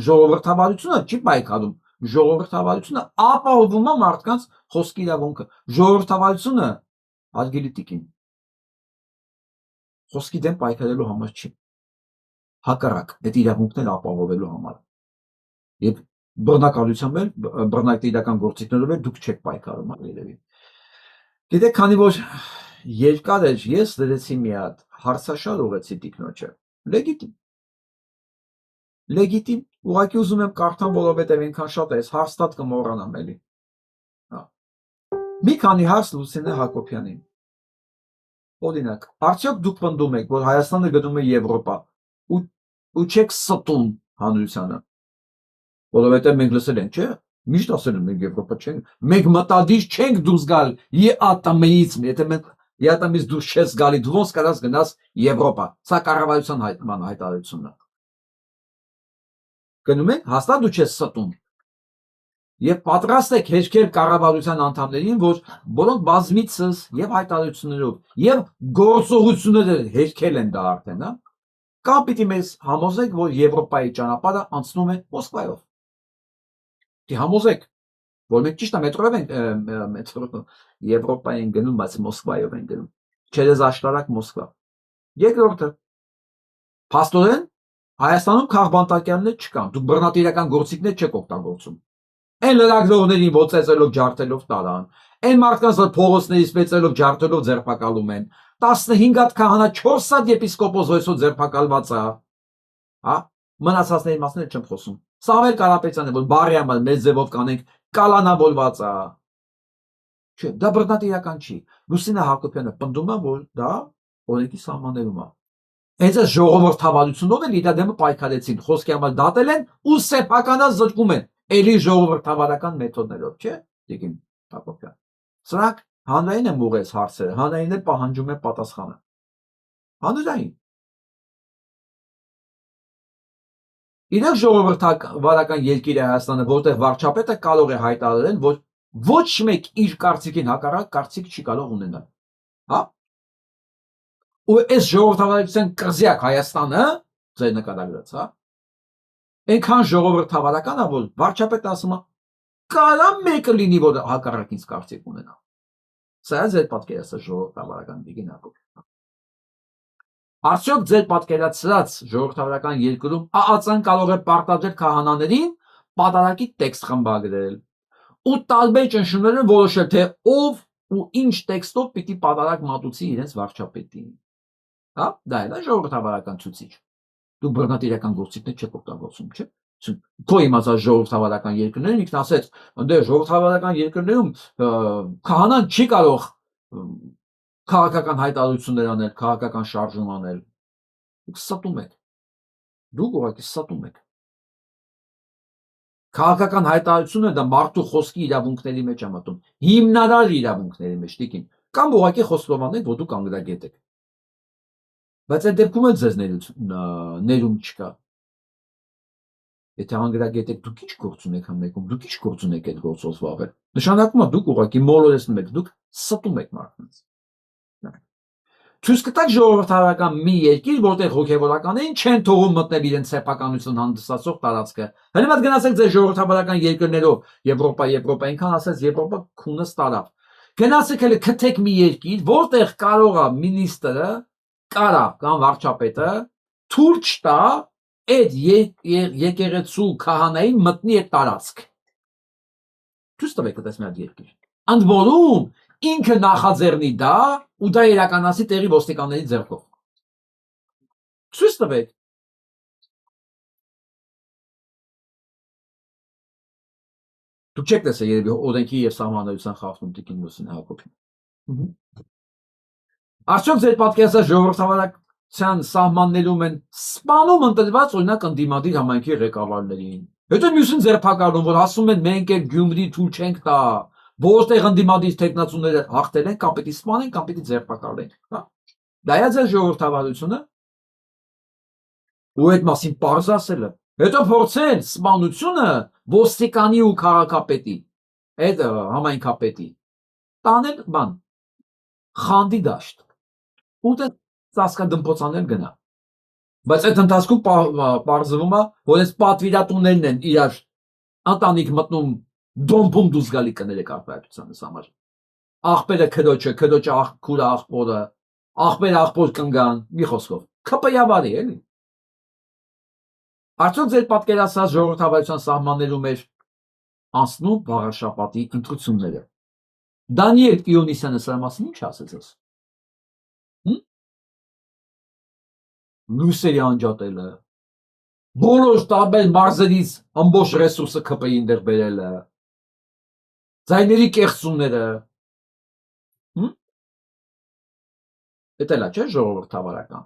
A: Ժողովրդավարությունը չի պայքարում։ Ժողովրդավարությունը ապահովում է մարդկանց խոսքի իրավունքը։ Ժողովրդավարությունը արգելի տիկին խոսքի դեմ պայքարելու համար չի։ Հակառակ, այդ իրավունքները ապահովելու համար։ Եվ բռնակալությամբ էլ, բռնատիրական գործիքներով էլ դուք չեք պայքարում երևի։ Գիտեք, քանի որ երկար էր, ես դրեցի մի հատ հարցաշար ուղեցի տիկնոջը։ Լեգիտիմ, ուղղակի ուզում եմ կարդամ, որովհետև այնքան շատ է, այս հարցտատ կմոռանամ էլի։ Մի քանի հարց Լուսինե Հակոբյանին։ Օրինակ, արդյոք դուք պնդում եք, որ Հայաստանը գնում է Եվրոպա ու չեք ստում հանրությանը։ Որովհետև մենք լսել ենք, չէ՞։ Միշտ ասել են մենք Եվրոպա չենք, մենք մտադիր չենք դուրս գալ ԵԱՏՄ-ից, եթե մենք ԵԱՏՄ-ից դուրս չես գալի, դու ոնց կարաս գնաս Եվրոպա։ Սա կառավարության հայտարարությունն է։ Գնում եք, հաստատ դու չես ստում։ Եվ պատրաստ եք հերքել կառավարության անդամներին, որոնք բազմիցս եւ հայտարարություններով եւ գործողությունները հերքել են դա արդեն, հա։ Կամ պիտի մեզ համոզեք, որ Եվրոպայի ճանապարհը անցնում է Մոսկվայով։ Դի համոզեք, որ մենք ճիշտ է մետրոյով ենք Եվրոպայի են գնում, բայց Մոսկվայով են գնում։ Չերեզ աշտարակ Մոսկվա։ Երկրորդը, փաստորեն Հայաստանում քաղբանտակյաններ չկան, դուք բռնատիրական գործիքներ չեք օգտագործում։ Այն լրագրողներին ոցեցելով ջարդելով տարան, այն մարդկանց որ փողոցներից մեծելով ջարդելով ձերբակալում են, 15 հատ քահանա 4 հատ եպիսկոպոս հույսով ձերբակալված է, հա, մնացածների մասները չեմ խոսում։ Սամվել Կարապետյանն է, որ բարյամը մեծ ձևով կանենք, կալանավորված է։ Չէ, դա բռնատիրական չի։ Լուսինե Հակոբյանը պնդում է, որ դա օրենքի սահմաններում է։ Հենց այս ժողովրդավարությունով էլ իր դեմը պայքարեցին, խոսքի համար դատել են ու սեփականած զրկում են, էլի ժողովրդավարական մեթոդներով, չէ՞, Տիկին Հակոբյան։ Սրանք հանրային են ուղղեց հարցերը, հանրային էլ պահանջում է պատասխանը։ Հանրային։ Իրենք ժողովրդավարական երկիր է Հայաստանը, որտեղ վարչապետը կարող է հայտարարել, որ ոչ մեկ իր կարծիքին հակառակ կարծիք չի կարող ունենալ։ Հա? Ու այս ժողովրդավարության կղզյակ Հայաստանը, ձեր նկատագրած, հա? Այնքան ժողովրդավարական է, որ վարչապետը ասում է, կարա մեկը լինի, որ հակառակ ինձ կարծիք ունենա։ Սա է ձեր պատկերացած ժողովրդավարական Տիկին Հակոբյան։ Արդյոք ձեր պատկերացրած ժողովրդավարական երկրում ԱԱԾ-ն կարող է պարտադրել քահանաներին պատարակի տեքստ խմբագրել ու տարբեր ճնշումներով որոշել, թե ով ու ինչ տեքստով պիտի պատարակ մատուցի իրենց վարչապետին։ Հա, դա է ժողովրդավարական ցուցիչ։ Դու բռնատիրական գործիքներ չեք օգտագործում, չէ՞։ Քո իմացած ժողովրդավարական երկրներում ինքն ասեց, ընդ ժողովրդավարական երկրներում քահանան չի կարող քաղաքական հայտարարություններ անել, քաղաքական շարժում անել։ Դուք ստում եք։ Դուք ուղղակի ստում եք։ Քաղաքական հայտարարությունը դա մարդու խոսքի իրավունքների մեջ է մտնում։ Հիմնարար իրավունքների մեջ, Տիկին, կամ ուղղակի խոստովանեք, որ դուք անգրագետ եք։ Բայց այդ դեպքում էլ ձեզ ներում չկա։ Եթե հանգրագետ եք, դուք ինչ գործ ունեք համեկում, դուք ինչ գործ ունեք այդ գործով զբաղվել։ Նշանակում է դուք ուղղակի մոլորեցնում եք, դուք ստում եք մարդկանց։ Ցույց կտաք ժողովրդավարական մի երկիր, որտեղ հոգևորականներին չեն թողում մտնել իրենց սեփականություն հանդիսացող տարածքը։ Հենց գնացեք ձեր ժողովրդավարական երկրներով, Եվրոպա, այնքան ասած Եվրոպա քունս տարավ։ Գնացեք հələ քթեք մի երկիր, որտեղ կարող է մինիստրը, կամ վարչապետը թույլ չտա այդ եկեղեցու քահանային մտնի այդ տարածք։ Ցույց տվեք այդպես մի հատ երկիր։ Ընդ որում ինքը նախաձեռնի դա ու դա իրականացի տեղի ոստիկանների ձեռքով։ Ցույց տվեք։ Դուք չեք տեսել երևի օրենքի եւ սահմանադրության խախտում տիկին Լուսինե Հակոբյան։ Արդյոք ձեր պատկերացած ժողովրդավարության սահմաններում են սպանում ընտրված օրինակ ընդդիմադիր համայնքի ղեկավարներին։ Հետո մյուսին ձերբակալում, որ ասում են մենք էլ Գյումրի թույլ չենք տա, որտեղ ընդդիմադիր տեխնացուները հաղթել են, կամ պիտի սպանեն, կամ պիտի ձերբակալեն։ Դա է ձեր ժողովրդավարությունը։ Ու այդ մասին պարզ ասելը։ Հետո փորձեն սպանությունը ոստիկանի ու քաղաքապետի, այդ համայնքապետի տանել բան խանդի դաշտ։ Ու դե ծածկադմփոցանել գնա։ Բայց այդ ընթացքում պարզվում է, որ այս պատվիրատուներն են իրար ընտանիք մտնում դոմբում դուրս գալի կներեք արտահայտությանս համար։ Աղբերը քրոջը, քրոջը քուրը աղբորը, աղբերը աղբոր կնգան, մի խոսքով։ ՔՊ-յավարի էլի։ Արդյոք ձեր պատկերացած ժողովրդավարության սահմաններում էր անցնում Վաղարշապատի ընտրությունները։ Դանիել Իոնիսյանը սրա մասին ինչ ասեց։ Լույսերի անջատելը, բոլոր տարբեր մարզերից ամբողջ ռեսուրսը ՔՊ-ին դեր բերելը, ձայների կեղծումները։ Դա էլ է, չէ՞ ժողովրդավարական։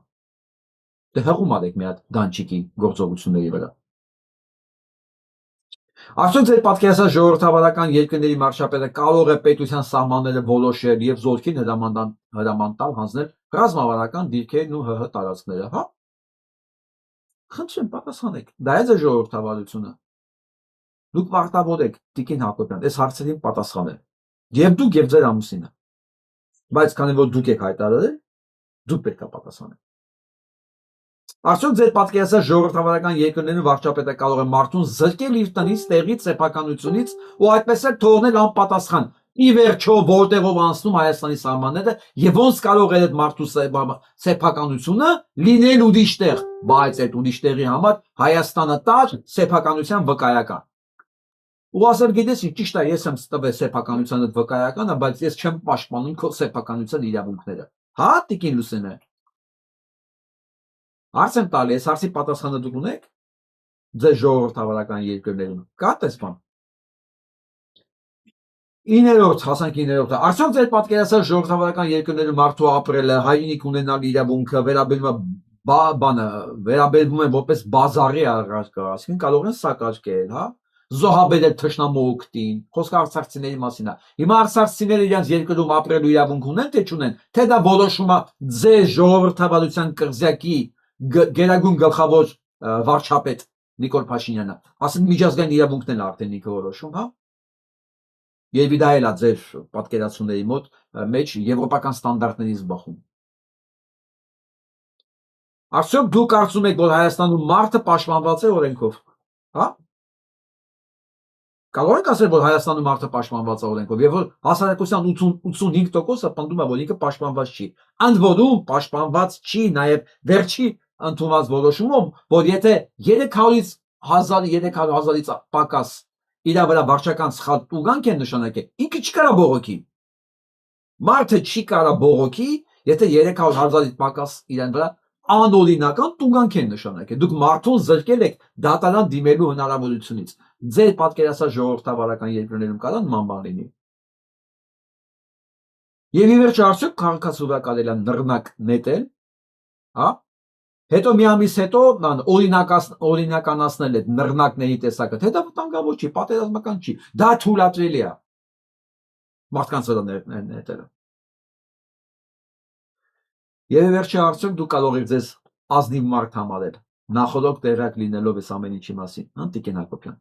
A: Դե հղում արեք մի հատ դանչիկի գործողությունների վրա։ Արդյոք ձեր պատկերացած ժողովրդավարական երկրների մարշապետը կարող է պետության սահմանները որոշել եւ զորքին հրաման տալ հանձնել ռազմավարական դիրքերն ու ՀՀ տարածքները, հա։ Խնդրեմ, պատասխանեք։ Դա է ձեր ժողովրդավարությունը։ Դուք պարտավոր եք, Տիկին Հակոբյան, այս հարցերին պատասխանել։ Եվ դուք եւ ձեր ամուսինը։ Բայց քանի որ դուք եք հայտարարել, դուք պետք է պատասխանեք։ Արդյոք ձեր պատկերացած ժողովրդավարական երկրներում վարչապետը կարող է մարդուն զրկել իր տնից, տեղից, սեփականությունից ու այդպես էլ թողնել անպատասխան։ Ի վերջո որտեղով անցնում Հայաստանի սահմանները եւ ոնց կարող է այդ մարդու սեփականությունը լինել ուրիշ տեղ, բայց այդ ուրիշ տեղի համար Հայաստանը տար սեփականության վկայական։ Ու ասել գիտես ինչ ճիշտ է, ես եմ տվել սեփականության այդ վկայականը, բայց ես չեմ պաշտպանում քո սեփականության իրավունքները։ Հա, Տիկին Լուսինե։ Հարց եմ տալի, այս հարցի պատասխանը դուք ունեք ձեր ժողովրդավարական երկրներում։ Կա տեսփան։ 9-րդ, հասանք 9-րդը։ Արդյոք ձեր պատկերացած ժողովրդավարական երկրներում մարդու ապրելը, հայրենիք ունենալ իրավունքը վերաբերվում է որպես բազարի առարկա, ասին կարող են սակարկել, հա։ Զոհաբերել թշնամու օգտին, խոսքը արցախցիների մասին է։ Հիմա արցախցիները իրենց երկրում ապրելու իրավունք ունեն, թե չունեն, թե դա որոշում է ձեր ժողովրդավարության կղզյակի գերագույն գլխավոր վարչապետ Նիկոլ Փաշինյանը, ասեն միջազգային իրավունքն էլ արդեն ինքը որոշում, հա։ Երևի դա էլ է ձեր պատկերացումների մոտ մեջ եվրոպական ստանդարտներից բխում։ Արդյոք դուք կարծում եք, որ Հայաստանում մարդը պաշտպանված է օրենքով, հա։ Կարող եք ասել, որ Հայաստանում մարդը պաշտպանված է օրենքով, եւ որ հասարակության 85%-ը պնդում է, որ ինքը պաշտպանված չի։ Ընդ որում պաշտպանված չի նաեւ վերջի ընդունված որոշումով, որ եթե 300-ից 1300-ից պակաս իր վրա վարչական սխալ տուգանք են նշանակել, ինքը չի կարա բողոքի։ Մարդը չի կարա բողոքի, եթե 300,000-ից պակաս իրեն վրա անօրինական տուգանք են նշանակել։ Դուք մարդուն զրկել եք դատարան դիմելու հնարավորությունից։ Ձեր պատկերացած ժողովրդավարական երկրներում կա նման բան լինի։ Եվ ի վերջո արդյոք քաղաքացիվա կարելի է նռնակ նետել, հա։ Հետո մի ամիս հետո օրինականացնել այդ նռնակների տեսակը, թե դա վտանգավոր չի, պատերազմական չի, դա թույլատրելի է մարդկանց վրա նետելը։ Եվ վերջի արդյոք դուք կարող եք ձեզ ազնիվ մարդ համարել, նախորդ տեղակ լինելով այս ամեն ինչի մասին, Տիկին Հակոբյան։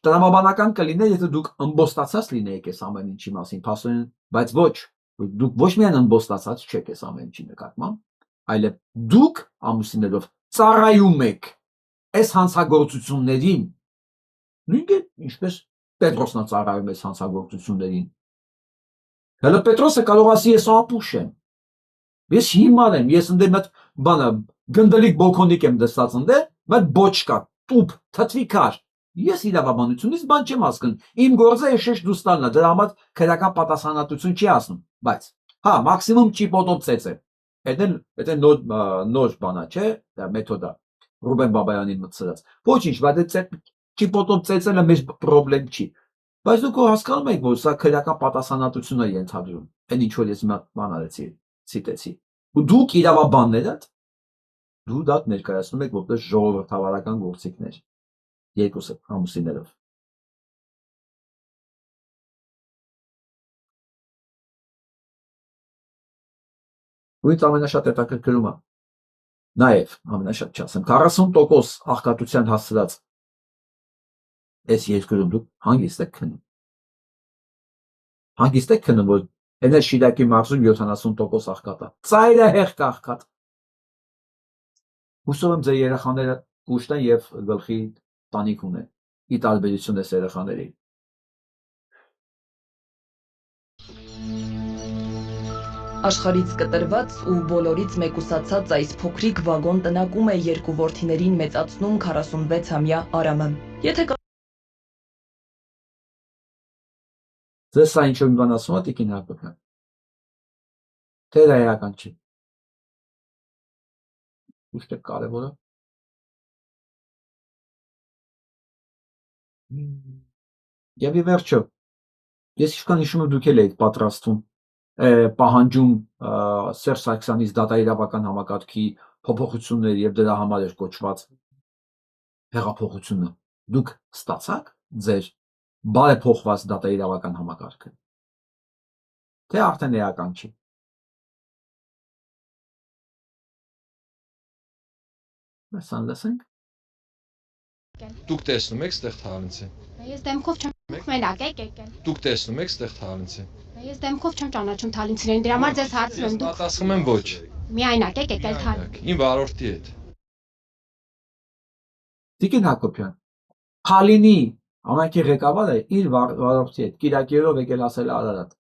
A: Տրամաբանական կլիներ, եթե դուք ըմբոստացած լինեիք այս ամեն ինչի մասին, փաստորեն, բայց ոչ, դուք ոչ միայն ըմբոստացած չեք այս ամեն ինչի նկատմամբ, այլև դուք ամուսիններով ծառայում եք այս հանցագործություններին, նույնիսկ ինչպես Պետրոսն է ծառայում այս հանցագործություններին։ Հələ Պետրոսը կարող ասի ես ապուշ եմ։ Ես հիմար եմ, ես ընդեմ այդ բանը գնդալիկ բոքոնիկ եմ դստած ընդե, բայց բոչկա, տուփ, թթվիկար։ Ես իրավաբանությունից բան չեմ հասկանում։ Իմ գործը է շեշտ դուրս տալն է, դրա համար քրեական պատասխանատվություն չի ասնում, բայց հա, մաքսիմում ճիպոտոb ծեծե։ Դա նոր բանա, չէ՞, դա մեթոդա։ Ռուբեն Բաբայանին մտցրած։ Ոչինչ, բայց այդ ճիպոտոb ծեծելը մեծ խնդրեմ չի։ Բայց դուք հասկանում եք, որ սա քրեական պատասխանատվություն է ենթադրում։ Այն ինչ որ ես բան արեցի, ցիտեցի։ Ու դուք իրավաբանները դու դա ներկայացնում եք որպես ժողովրդավարական գործիքներ։ Երկուսը ամուսիններով։ Ու ամենաշատ հետաքրքրումը նաև ամենաշատ չասեմ 40% աղքատության հասցրած այս երկրում դուք հանգիստ եք քնում։ Հանգիստ եք քնում, որ Էներ Շիրակի մարզում 70% աղքատ է։ Ծայրահեղ աղքատ։ Հուսով եմ ձեր երեխաները կուշտ են եւ գլխի տանիք ունեն։ Ի տարբերություն այս երեխաների։
G: Աշխարհից կտրված ու բոլորից մեկուսացած այս փոքրիկ վագոն տնակում է երկու որդիներին մեծացնում 46-ամյա Արամը։ Եթե
A: Ձեզ սա ինչ-որ մի բան ասում է Տիկին Հակոբյան։ Թե դա էական չի։ Ուշտ է կարևորը։ Եվ ի վերջո, ես ինչքան հիշում եմ դուք էլ եք պատրաստվում պահանջում Սերժ Սարգսյանից դատաիրավական համակարգի փոփոխություններ եւ դրա համար էր կոչված հեղափոխությունը։ Դուք ստացաք ձեր բարեփոխված դատաիրավական համակարգը։ Թե արդեն էական չի։ Mēs անլսենք։
H: Դուք տեսնում եք ստեղ Թալինցը։
I: Ես դեմքով չեմ մենակ եք եկել։
H: Դուք տեսնում եք ստեղ Թալինցը։
I: Ես դեմքով չեմ ճանաչում Թալինցիներին, դրա համար ձեզ հարցնում եմ, դուք
H: պատասխանում եմ ոչ։
I: միայնակ եք եկել Թալին։
H: Իմ վարորդի հետ։
A: Տիկին Հակոբյան, Թալինի համայնքի ղեկավարը իր վարորդի հետ Կիրակերով եկել ասել Արարատ։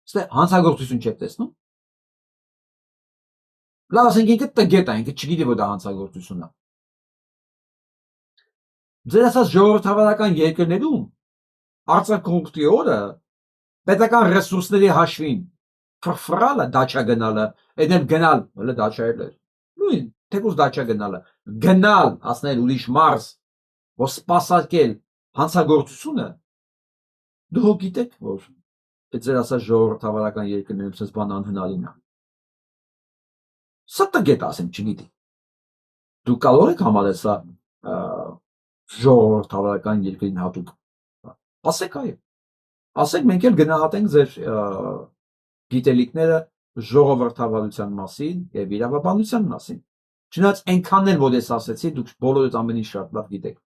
A: Ստե հանցագործություն չեք տեսնում։ Լավ ասենք ինքը տգետ է, ինքը չգիտի որ դա հանցագործություն է։ Ձեր ասած ժողովրդավարական երկրներում արձակուրդի օրը պետական ռեսուրսների հաշվին ֆրֆրալը դաչա գնալը, այդեն գնալ, հələ դաչա էր։ Նույն, թեկուզ դաչա գնալը, գնալ, ասնել ուրիշ մարզ, որ սպասարկել հանցագործությունը, դու գիտեք, որ այդ ձեր ասած ժողովրդավարական երկրներում սենց բան անհնարին է։ Սա տգետ ասեմ, չգիտի։ Դու կարող եք համարել սա ժողովրդավարական երկրին հատուկ։ Ասեք այո։ Ասեք մենք էլ գնահատենք ձեր գիտելիքները ժողովրդավարության մասին եւ իրավաբանության մասին։ Չնայած այնքան էլ որ ես ասեցի, դուք բոլորդ ամեն ինչ շատ լավ գիտեք։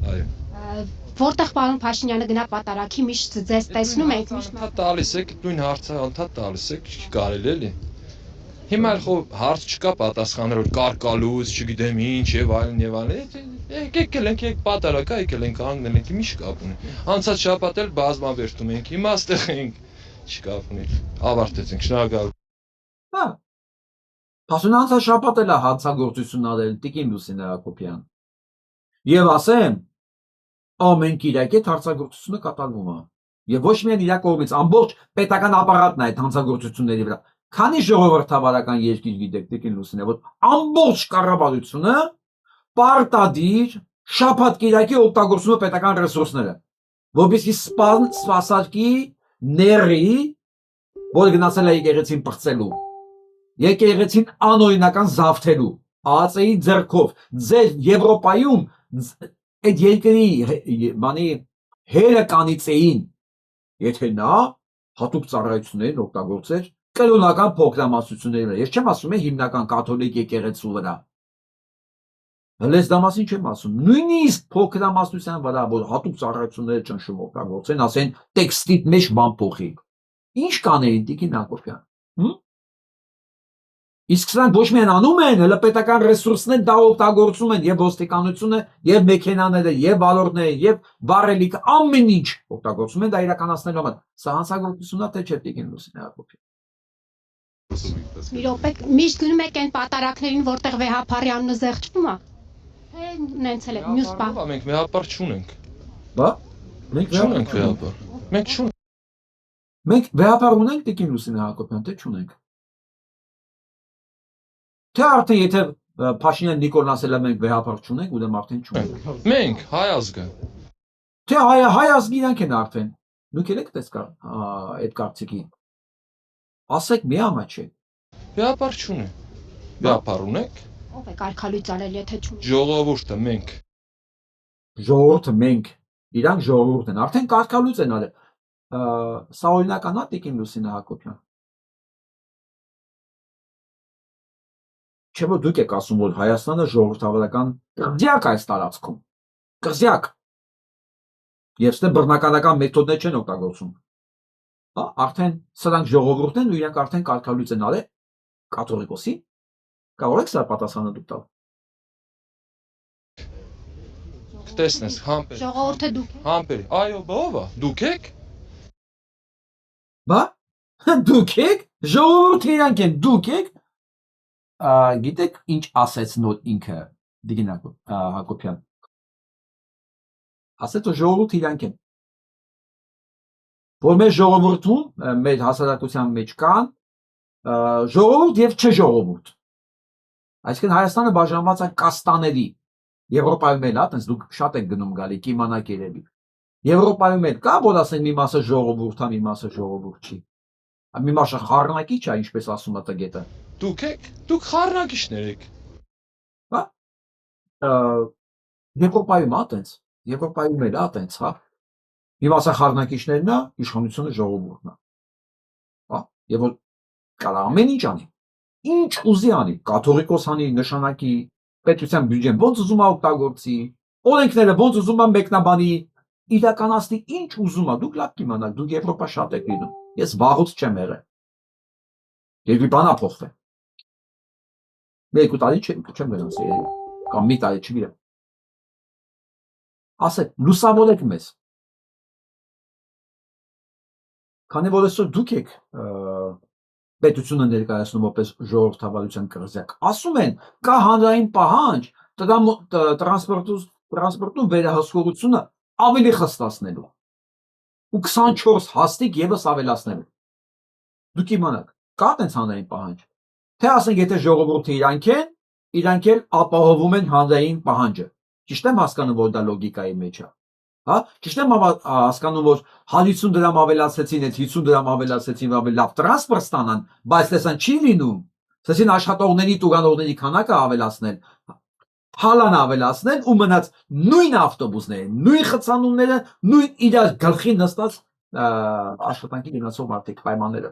H: Այո։
I: Որտեղ պարոն Փաշինյանը գնա պատարակի միշտ ձեզ տեսնում եք, միշտ
H: տալիս եք, նույն հարցը անդադ տալիս եք, կարելի էլի։ Հիմա էլ խո հարց չկա պատասխանել որ կարկալուց, չգիտեմ ինչ եւ այլն եւ այլն։ Եկել ենք պատարակա, եկել ենք հանգնել ենք, ինչ կապ ունի։ Անցած շաբաթ էլ բազմավերտում ենք, հիմա այստեղ ենք, չկապ ունի։ Ավարտեցինք, շնորհակալ։
A: Հա։ Փաստորեն անցած շաբաթ էլ է հանցագործություն արել Տիկին Լուսինե Հակոբյան։ Եվ ասեմ, ամեն Կիրակի հանցագործությունը կատարվում է։ Եվ ոչ միայն իր կողմից, ամբողջ պետական ապարատն է այդ հանցագործությունների վրա։ Քանի ժողովրդավարական երկիր գիտեք Տիկին Լուսինե, որ ամբողջ կառավարությունը պարտադիր շաբաթ Կիրակի օգտագործում է պետական ռեսուրսները, որպեսզի սպասարկի ների, որ գնացել է եկեղեցին պրծելու, եկեղեցին անօրինական զավթելու, ԱԱԾ-ի ձեռքով, ձեր Եվրոպայում այդ երկրի բանի հերը կանիցեին, եթե նա հատուկ ծառայություններին օգտագործեր կրոնական փոքրամասնությունների վրա։ Ես չեմ ասում հիմնական կաթոլիկ եկեղեցու վրա։ Հենց դա մասին չեմ ասում։ Նույնիսկ փոքրամասնության վրա, որ հատուկ ծառայությունները ճնշում օգտագործեն, ասեն տեքստի մեջ բան փոխի։ Ինչ կանեին Տիկին Հակոբյան։ Իսկ սրանք ոչ միայն անում են, հələ պետական ռեսուրսներ դա օգտագործում են եւ ոստիկանությունը, եւ մեքենաները, եւ վալորդները, եւ վառելիքը, ամեն ինչ օգտագործում են դա իրականացնելու համար։ Սա հանցագործությունն է թե չէ Տիկին Լուսինե Հակոբյան։
I: Մի րոպե, միշտ գնում եք այն պատարակներին, որտեղ Վեհափարի անունը զեղչվում է։ Թե նենց էլ է, մյուս բան։
H: Մենք վեհապար չունենք։
A: Բա։ Մենք
H: Չունենք վեհապար։ Մենք չունենք։
A: Մենք վեհապար ունենք Տիկին Լուսինե Հակոբյան, թե չունենք։ Թե արդեն եթե Փաշինյան Նիկոլն ասել է մենք վեհապար չունենք, ուրեմն արդեն չունենք։
H: Մենք հայ ազգը։
A: Թե հայ ազգի իրանք են արդեն։ Դուք եք տեսկար այդ կարծիքի։ Ասեք մի ամաչե։
H: Վեհապար չունենք։ Վեհապար ունենք։
I: Ով է կարգալույց արել, եթե չունի։
H: Ժողովուրդը մենք։
A: Ժողովուրդը մենք։ Իրանք ժողովուրդ են, արդեն կարգալույց են արել։ Սա օրինական է Տիկին Լուսինե Հակոբյան։ Չէ՞ որ դուք եք ասում, որ Հայաստանը ժողովրդավարական կղզյակ այս տարածքում։ Կղզյակ։ Եվ ստե բռնականական մեթոդներ չեն օգտագործում։ Արդեն սրանք ժողովուրդն են ու իրանք արդեն կարգալույց են արել կաթողիկոսի։ Կարող եք սա պատասխանը դուք տալ։
H: Տեսնես, համբեր։
I: Ժողովուրդը դուք եք։
H: Համբեր։ Այո, ո՞վ է։ Դուք եք։
A: Բա դուք եք ժողովուրդը իրանք են, դուք եք։ Գիտեք ինչ ասեց նոր ինքը Տիկին Հակոբյան։ Ասեց որ ժողովուրդը իրանք են։ Որ մեր ժողովուրդում, մեր հասարակության մեջ կան ժողովուրդ եւ չժողովուրդ։ Այսինքն Հայաստանը բաժանված է կաստաների։ Եվրոպայում էլ, այտենց դուք շատ եք գնում գալի, կիմանաք երևի։ Եվրոպայում էլ կա, որ ասեն մի մասը ժողովուրդ է, մի մասը ժողովուրդ չի։ Մի մասը խառնակիչ է, ինչպես ասում է տգետը։
H: Դուք եք։ Դուք խառնակիչներ եք։
A: Հա։ Եվրոպայում այտենց, Եվրոպայում էլ այտենց, հա։ Մի մասը խառնակիչներն է, իշխանությունը ժողովուրդն է։ Հա, եւ որ կարող ամեն ինչ անի։ Ինչ ուզի անի, կաթողիկոս անի, նշանակի, պետության բյուջեն ոնց ուզում է օգտագործի, օրենքները ոնց ուզում է մեկնաբանի, իրականացնի ինչ ուզում է, դուք լավ կիմանաք, դուք Եվրոպա շատ եք լինում։ Ես վաղուց չեմ եղել։ Երկու բան փոխվել։ Երկու տարի չեմ գնացել, կամ մի տարի չգիտեմ։ Ասեք, լուսավորեք մեզ։ Քանի որ այսօր դուք եք պետությունը ներկայացնում որպես ժողովրդավարության կղզյակ, ասում են, կա հանրային պահանջ տրանսպորտում վերահսկողությունը ավելի խստացնելու ու 24 հաստիկ եւս ավելացնելու։ Դուք իմանաք, կա տենց հանրային պահանջ։ Թե ասենք, եթե ժողովուրդը իրանք էլ ապահովում են հանրային պահանջը։ Ճիշտ եմ հասկանում, որ դա լոգիկայի մեջ է։ Հա, ճիշտ եմ հասկանում, որ 150 դրամ ավելացեցին, այդ 50 դրամ ավելացեցին, ավելի լավ տրանսպորտ ստանան, բայց տեսան չի լինում։ Սեսին աշխատողների տուգանողների քանակը ավելացնել, հալան ավելացնել ու մնաց նույն ավտոբուսները, նույն խցանումները, նույն իրար գլխի նստած աշխատանքի գնացող մարդիկ պայմանները։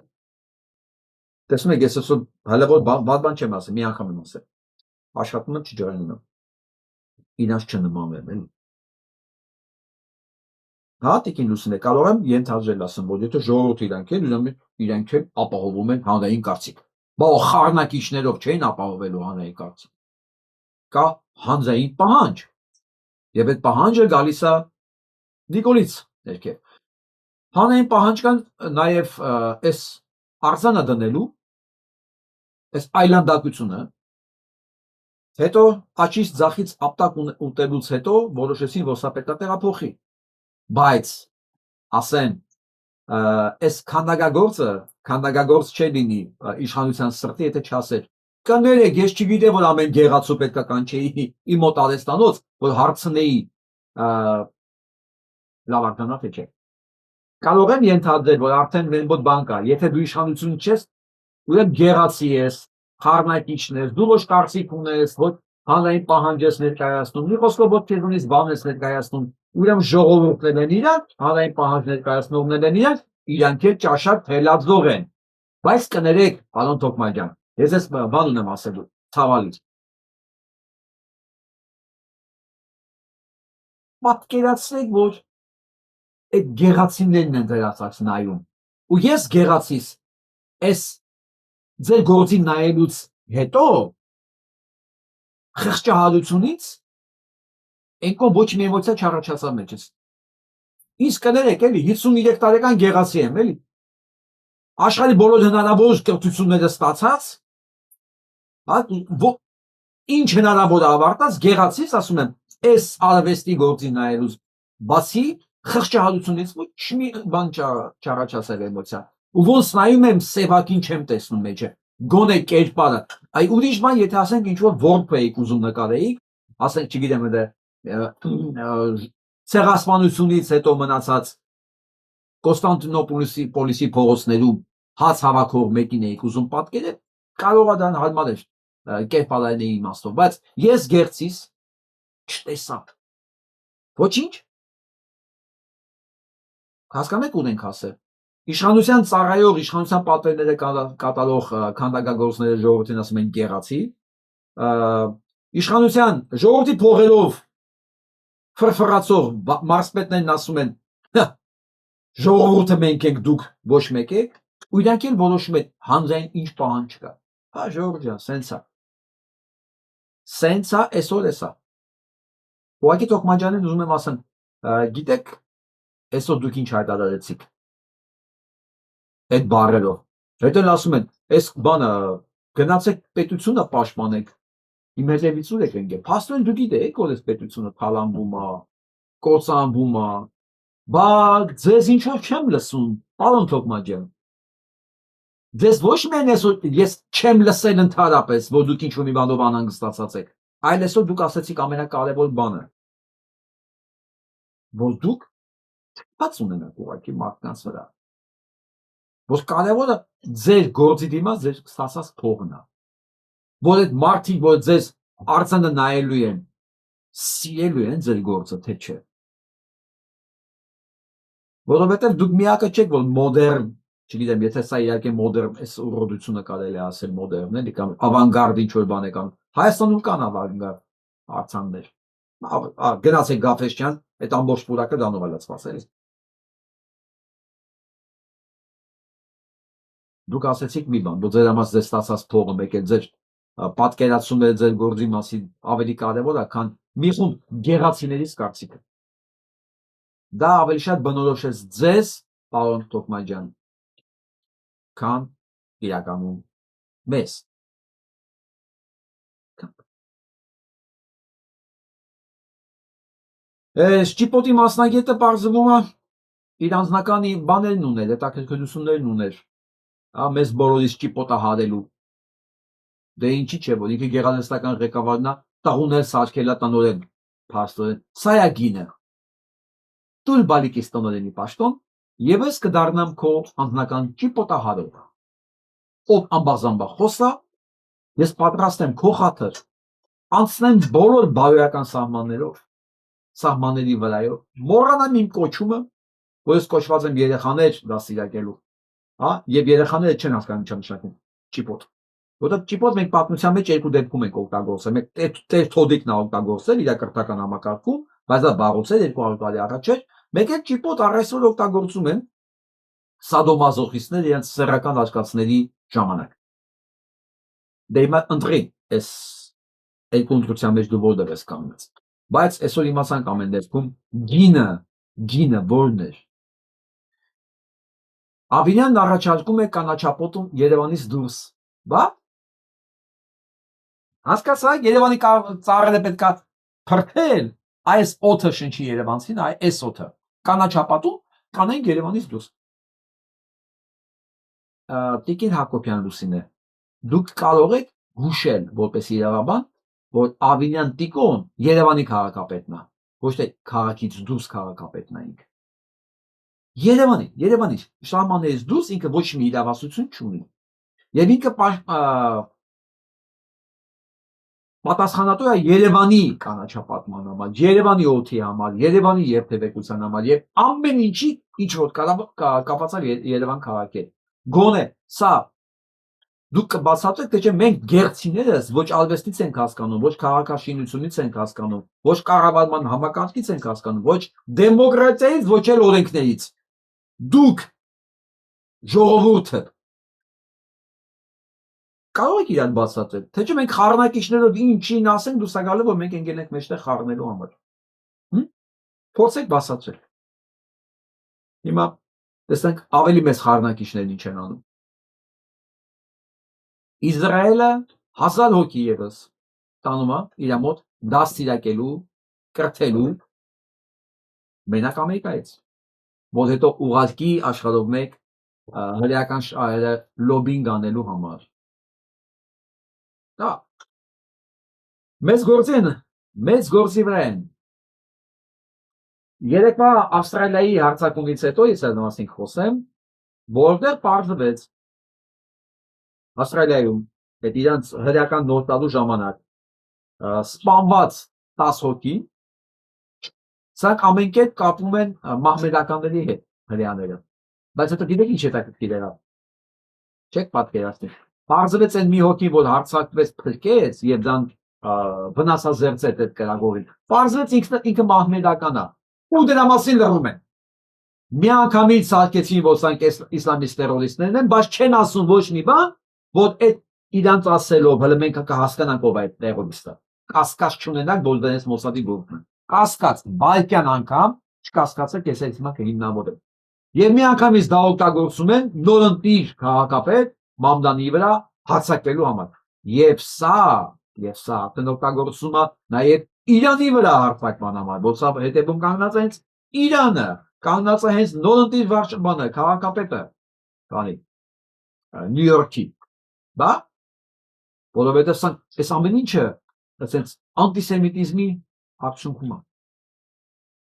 A: Տեսնում եք, ես այսօր հələ որ բան չեմ ասել, մի անգամ եմ ասել։ Աշխատումը չջրանում եմ։ Իրանց չնմանվեմ, էլի։ Հա, Տիկին Լուսինե, կարող եմ ենթադրել ասեմ, որ եթե ժողովուրդը իրանք էլ ապահովում են հանրային կարծիք։ Բա խառնակիչներով չէին ապահովելու հանրային կարծիք։ Կա հանրային պահանջ։ Եվ այդ պահանջը գալիս է Նիկոլից ներքև։ Հանրային պահանջ կան նաև այս արձանը դնելու, այս այլանդակությունը, հետո աչից ձախից ապտակ ուտելուց հետո որոշեցին, որ սա պետք է տեղափոխի։ Բայց ասեմ, այս քանդակագործ չէ լինի իշխանության սրտի, եթե չասեր։ Կներեք, ես չգիտեմ, որ ամեն գեղացու պետք է կանչեի իմ մոտ արհեստանոց, որ հարցնեի լավ արտանա թե չէ։ Կարող եմ ենթադրել, որ արդեն մեր մոտ բան կա, եթե դու իշխանություն չես, ուրեմն գեղացի ես, խառնակիչն ես, դու ոչ կարծիք ունես, ոչ հանրային պահանջ ես ներկայացնում, մի խոսքով ոչ քեզնից բան ես ներկայացնում, ուրեմն ժողովուրդներն են իրանք, հանրային պահանջ ներկայացնողներն են իրանք, իրանք էլ ճաշակ թելածող են, բայց կներեք, պարոն Թոքմաջյան, ես ես բան ունեմ ասելու, ցավալից։ Պատկերացրեք, որ այդ գեղացիներն են դրացած նայում, ու ես գեղացիս, այս ձեր գործի նայելուց հետո, խղճահարությունից, ենքով ոչ մի էմոցիա չառաջացավ մեջս։ Ինձ կներեք, էլի, 53 տարեկան գեղացի եմ, էլի, աշխարհի բոլոր հնարավոր կրթությունները ստացած, ինչ հնարավոր ավարտած, գեղացիս, ասում եմ, այս արվեստի գործի նայելուց, բացի խղճահարությունից ոչ մի բան չառաջացավ էմոցիա, ու ոնց նայում եմ, սևակին չեմ տեսնում մեջը, գոնե կերպարը, այ ուրիշ բան, եթե ասենք ինչ-որ որբ էիք ուզում նկարեիք, ասենք, չգիտեմ, ցեղասպանությունից հետո մնացած Կոստանդնոպոլիսի փողոցներում հաց հավաքող մեկին էիք ուզում պատկերել, կարող է դա հարմար էր կերպարային իմաստով, բայց ես գեղցիս չտեսա։ Ոչինչ։ Հասկանեք ուր ենք ասել։ Իշխանության ծառայող, իշխանության պատվերները կատարող քանդակագործները ժողովրդին ասում են գեղացի, իշխանության ժողովրդի փողերով ֆրֆրացող մարզպետներն ասում են ժողովուրդը մենք ենք, դուք ոչ մեկ եք, ու իրանք էլ որոշում են հանրային ինչ պահանջ կա։ Հա ժողովուրդ ջան, սենցա։ Սենցա այսօր էսա։ Ուղղակի Թոքմաջյանին ուզում եմ ասեմ, գիտեք, այսօր դուք ինչ հայտարարեցիք այդ բառերով։ Հետո ասում են, այս բանը գնացեք պետությունը պաշտպանեք։ Իմ հետևից ուր եք ընկել։ Փաստորեն դուք գիտեք, որ այս պետությունը թալանվում է, կործանվում է, բայց ձեզ ինչով չեմ լսում, պարոն Թոքմաջյան։ Ձեզ ոչ միայն ես չեմ լսել ընդհանրապես, որ դուք ինչ-որ մի բանով անհանգստացած եք, այլ այսօր դուք ասացիք ամենակարևոր բանը, որ դուք բաց ունենաք ուղղակի մարդկանց վրա, որ կարևորը ձեր գործի դիմաց ձեր ստացած փողն է, որ այդ մարդիկ, որ ձեզ արձանը նայելու են, սիրելու են ձեր գործը, թե չէ։ Որովհետև դուք միակը չեք, որ մոդեռն, չգիտեմ, եթե սա իհարկե մոդեռն, այս ուռոդությունը կարելի է ասել մոդեռն էլի, կամ ավանգարդ ինչ-որ բան է կամ Հայաստանում կան ավանգարդ արձաններ։ Գնացեք Գաֆէսճան, այդ ամբողջ պուրակը դանով է լցված էլի։ Դուք ասեցիք մի բան, որ ձեր համար ձեր ստացած փողը մեկ էլ ձեր պատկերացումները ձեր գործի մասին ավելի կարևոր է, քան մի խումբ գեղացիներից կարծիքը։ Դա ավելի շատ բնորոշեց ձեզ, պարոն Թոքմաջյան, քան իրականում մեզ։ Շճիպոտի մասնագետը պարզվում է իր անձնական բաներն ուներ, հետաքրքրություններն ուներ, մեզ բոլորիս շճիպոտը հարելու։ Դե ինչի՞ չէ, որ ինքը գեղարվեստական ղեկավարն է, տաղուներ սարքելա տնօրեն, փաստորեն, սա է գինը։ Տուր բալիկիս տնօրենի պաշտոն, եւ ես կդառնամ քո անձնական ճիպոտահարողը։ Ով ամբողջամբող խոսա, ես պատրաստ եմ քո խաթր անցնեմ բոլոր բարոյական սահմանների վրայով, մոռանամ իմ կոչումը, որ ես կոչված եմ երեխաներ դաստիարակելու, եւ երեխաները չեն հասկանում ինչ նշանակում ճիպոտ։ Որտեղ ճիպոտ մենք պատմության մեջ երկու դեպքում ենք օգտագործել։ Մեկ Տեր Թոդիկն է օգտագործել իր կրթական համակարգում, բայց դա բառոցել 200 տարի առաջ էր։ Մեկ էլ ճիպոտ առայսօր օգտագործում են սադոմազոխիստներ իրենց սեռական արկածների ժամանակ։ Դե հիմա ընտրի այս երկու մեջ դու որտեղ ես կանգնած։ Բայց այսօր իմացանք ամեն դեպքում գինը որն էր։ Ավինյանն առաջարկում է կանաչապոտում Երևանից դուրս։ Բա հասկացա, Երևանի ծառերը պետք է փրկել, այս օդը շնչի երևանցին, այս օդը կանաչապատում կանենք Երևանից դուրս։ Տիկին Հակոբյան Լուսինե, դուք կարող եք հուշել որպես իրավաբան, որ Ավինյան Տիկոն Երևանի քաղաքապետն է, ոչ թե քաղաքից դուրս քաղաքապետն է ինքը։ Երևանի շահմաններից դուրս ինքը ոչ մի իրավասություն չունի։ Եվ ինքը պատասխանատու է Երևանի կանաչապատման համար, Երևանի օդի համար, Երևանի երթևեկության համար եւ ամեն ինչի ինչ որ կապված է Երևան քաղաքի հետ։ Գոնե սա դուք կբացատրեք, թե չէ մենք գեղցիներս ոչ արվեստից ենք հասկանում, ոչ քաղաքաշինությունից ենք հասկանում, ոչ կառավարման համակարգից ենք հասկանում, ոչ դեմոկրատիայից, ոչ էլ օրենքներից։ Դուք ժողովուրդը կարող եք իրան բացատրել, թե չէ մենք խառնակիչներով ինչին ասենք դուրս է գալու, որ մենք ընկել ենք մեջտեղ խառնելու համար։ Փորձեք բացատրել։ Հիմա տեսնենք ավելի մեծ խառնակիչներ ինչ են անում։ Իսրայելը 1000 հոգի եւս տանում է իր մոտ դաստիարակելու, կրթելու մենակ Ամերիկայից, որ հետո ուղարկի աշխարհով մեկ հրեական լոբինգ անելու համար։ Դա մեծ գործի վրա են։ Երեկվա Ավստրալիայի հարձակումից հետո ես այդ մասին խոսեմ, որտեղ պարզվեց Ավստրալիայում այդ իրանց հրեական նոր տալու ժամանակ սպանված 10 հոգի, սրանք ամեն կերպ կապում են մահմեդականների հետ հրեաները, բայց հետո գիտեք ինչ հետաքրքիր եղավ, չեք պատկերացնի։ Պարզվեց այն մի հոգի, որ հարձակվեց փրկեց եւ դան վնասազերծեց այդ կրագորին, պարզվեց ինքը մահմեդական է ու դրա մասին լռում են։ Միանգամից սարքեցին, որ սրանք իսլամիստ տերորիստներն են, բայց չեն ասում ոչ մի բան, որ այդ իրանց ասելով հələ մենք կհասկանանք ով է այդ տերորիստը։ Կասկած չունենանք, որ դրանց Մոսադի գործն է։ Կասկած, բալկյան անգամ չկասկածեք, ես այդ հիմա կհիմնավորեմ։ Եվ միանգամից դա օգտագործում են նորընտիր քաղաքապետ Մամդանի վրա հարձակվելու համար։ Եվ սա տնօգտագործումը նաև Իրանի վրա հարձակման համար, որ սա հետևում կանգնած է հենց Իրանը, կանգնած է հենց նորընտիր վարչապետը, քաղաքապետը, քանի Նյու Յորքի, դա, որովհետև սա այս ամեն ինչը ասենց անտիսեմիտիզմի արդյունքում է։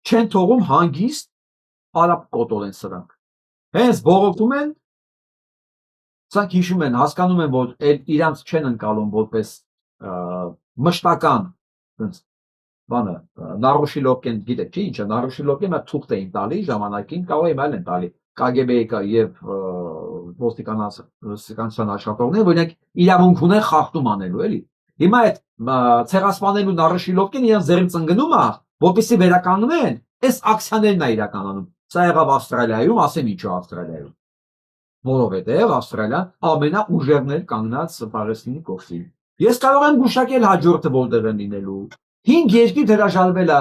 A: Չեն թողում հանգիստ արաբ կոտորեն սրանք։ Հենց բողոքում են, սրանք հիշում են, հասկանում են, որ իրանց չեն ընկալում որպես մշտական բանը, Նարուշիլովկեն, գիտեք չի ինչը, Նարուշիլովկենը թուղթ էին տալի ժամանակին, կարող եմ այլ են տալի, KGB-ը և ոստիկանության աշխատողները, օրինակ իրավունք ունեն խախտում անելու, էլի։ Հիմա այդ ցեղասպանելու Նարուշիլովկեն իրենց ձեռից ընկնում է, որպեսզի վերականգնեն, այս ակցիաներն է իրականում։ Սա եղավ Ավստրալիայում, ասեմ ինչու Ավստրալիայում։ Որովհետև Ավստրալիան ամենաուժերն էր կանգնած Պաղեստինի կողքին։ Ես կարող եմ գուշակել հաջորդը որտեղ են լինելու։ 5 երկիր հրաժարվել է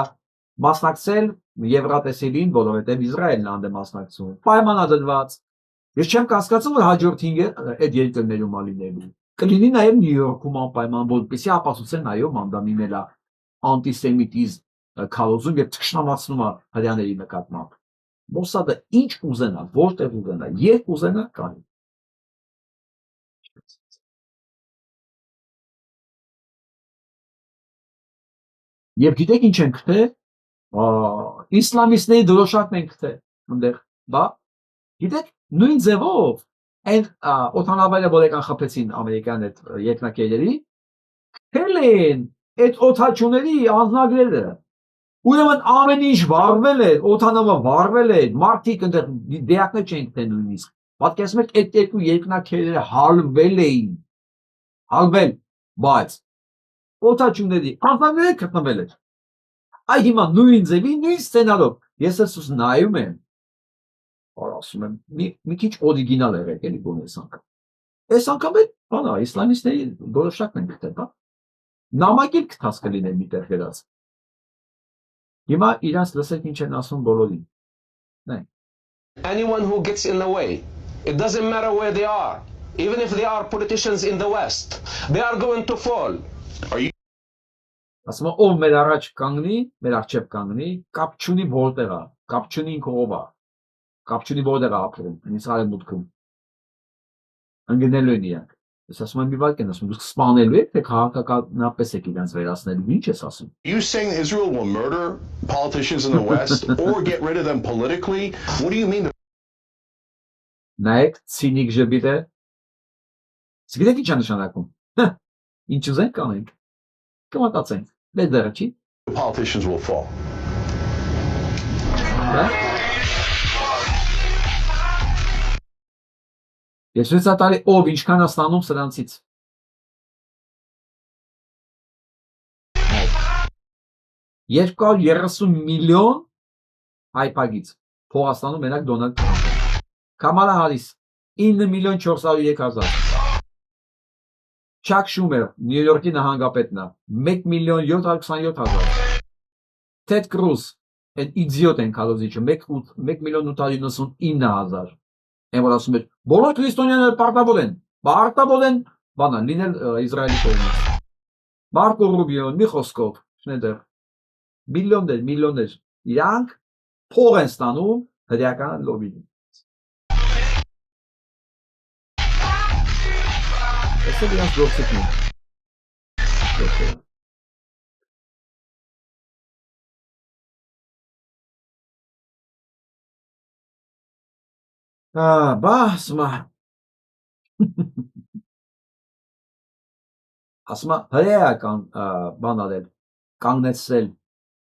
A: մասնակցել Եվրատեսիլին, որովհետև Իսրայելն է մասնակցում։ Պայմանավորված։ Ես չեմ կասկածում, որ հաջորդ 5-ը այդ երկրներում է լինելու։ Կլինի նաև Նյու Յորքում անպայման, որպեսզի ապացուցեն այո Մամդանի մերա անտիսեմիտիզմ քարոզում եւ թշնամացնում է հրեաների նկատմամբ։ Մոսադը ինչ ուզենա, որտեղ ուզենա, երբ ուզենա կանի։ Եվ գիտեք ինչ են գտել, իսլամիստների դրոշակն են գտել, այնտեղ, բա, գիտեք, նույն ձևով, այն օդանավերը, որ եկան խփեցին ամերիկյան այդ երկնակերերի, գտել են այդ օդաչուների անձնագրերը, ուրեմն ամեն ինչ վառվել է, օդանավը վառվել է, մարդիկ այնտեղ դիակներ չեն գտել նույնիսկ, պատկերացնում եք այդ երկու երկնակերերը հալվել էին, հալվել, բայց օդաչուների անձնագրերը գտնվել էր։ Այ հիմա նույն ձևի, նույն սցենարով, ես ես նայում եմ, ասում եմ, մի քիչ օրիգինալ եղեք էլի գոնե այս անգամ։ Այս անգամ էլ բանա իսլամիստների դրոշակն են գտել, հա։ Նամակել գտած կլիներ միտեղ գրած։ Հիմա իրանց լսեք ինչ են ասում բոլորին։ Նայ։
J: Anyone who gets in the way, it doesn't matter where they are, even if they are politicians in the West, they are going to fall.
A: Ասում ով մեր առաջ կանգնի, մեր առջև կանգնի, կապ չունի որտեղ է, կապ չունի ինքը ով է, կապ չունի որտեղ է ապրում, Իսրայելի մուտքում։ Ընկնելու են իրանք։ Ես ասում եմ մի վարք են ասում, դուք սպանելու եք, թե քաղաքականապես եք իրենց վերացնելու, ինչ ես ասում։
K: You saying Israel will murder politicians in the West or get rid of them politically? What do you mean?
A: Նայեք, ցինիկ ժպիտը։ Գիտեք ինչ է նշանակում։ Ինչ ուզենք կանենք։ կմտածենք, դե դեռ չի։
K: Politicians will fall.
A: Ես ցույցատալի ով ինչքան է ստանում սրանցից։ Երկար 30 միլիոն հայպագից փողաստանում մենակ Դոնալդ Թրամփը։ Կամալա Հարիս 9 միլիոն 403,000։ Չակ Շումեր Նյու Յորքի նահանգապետն է 1 միլիոն 727,000։ Թեդ Կրուզ այն իդիոտ են քալոզիչը 1 միլիոն 899,000։ Այն որ ասում է բոլոր քրիստոնյաները պարտավոր են բանան լինել Իսրայելի կողմից։ Մարկո Ռուբիո մի խոսքով շնեդեր միլիոններ իրանք փող են ստանում հրեական լոբին։ Այսօր իրանք գործիքն են։ Ասма հրեական բան արել կանգնեցրել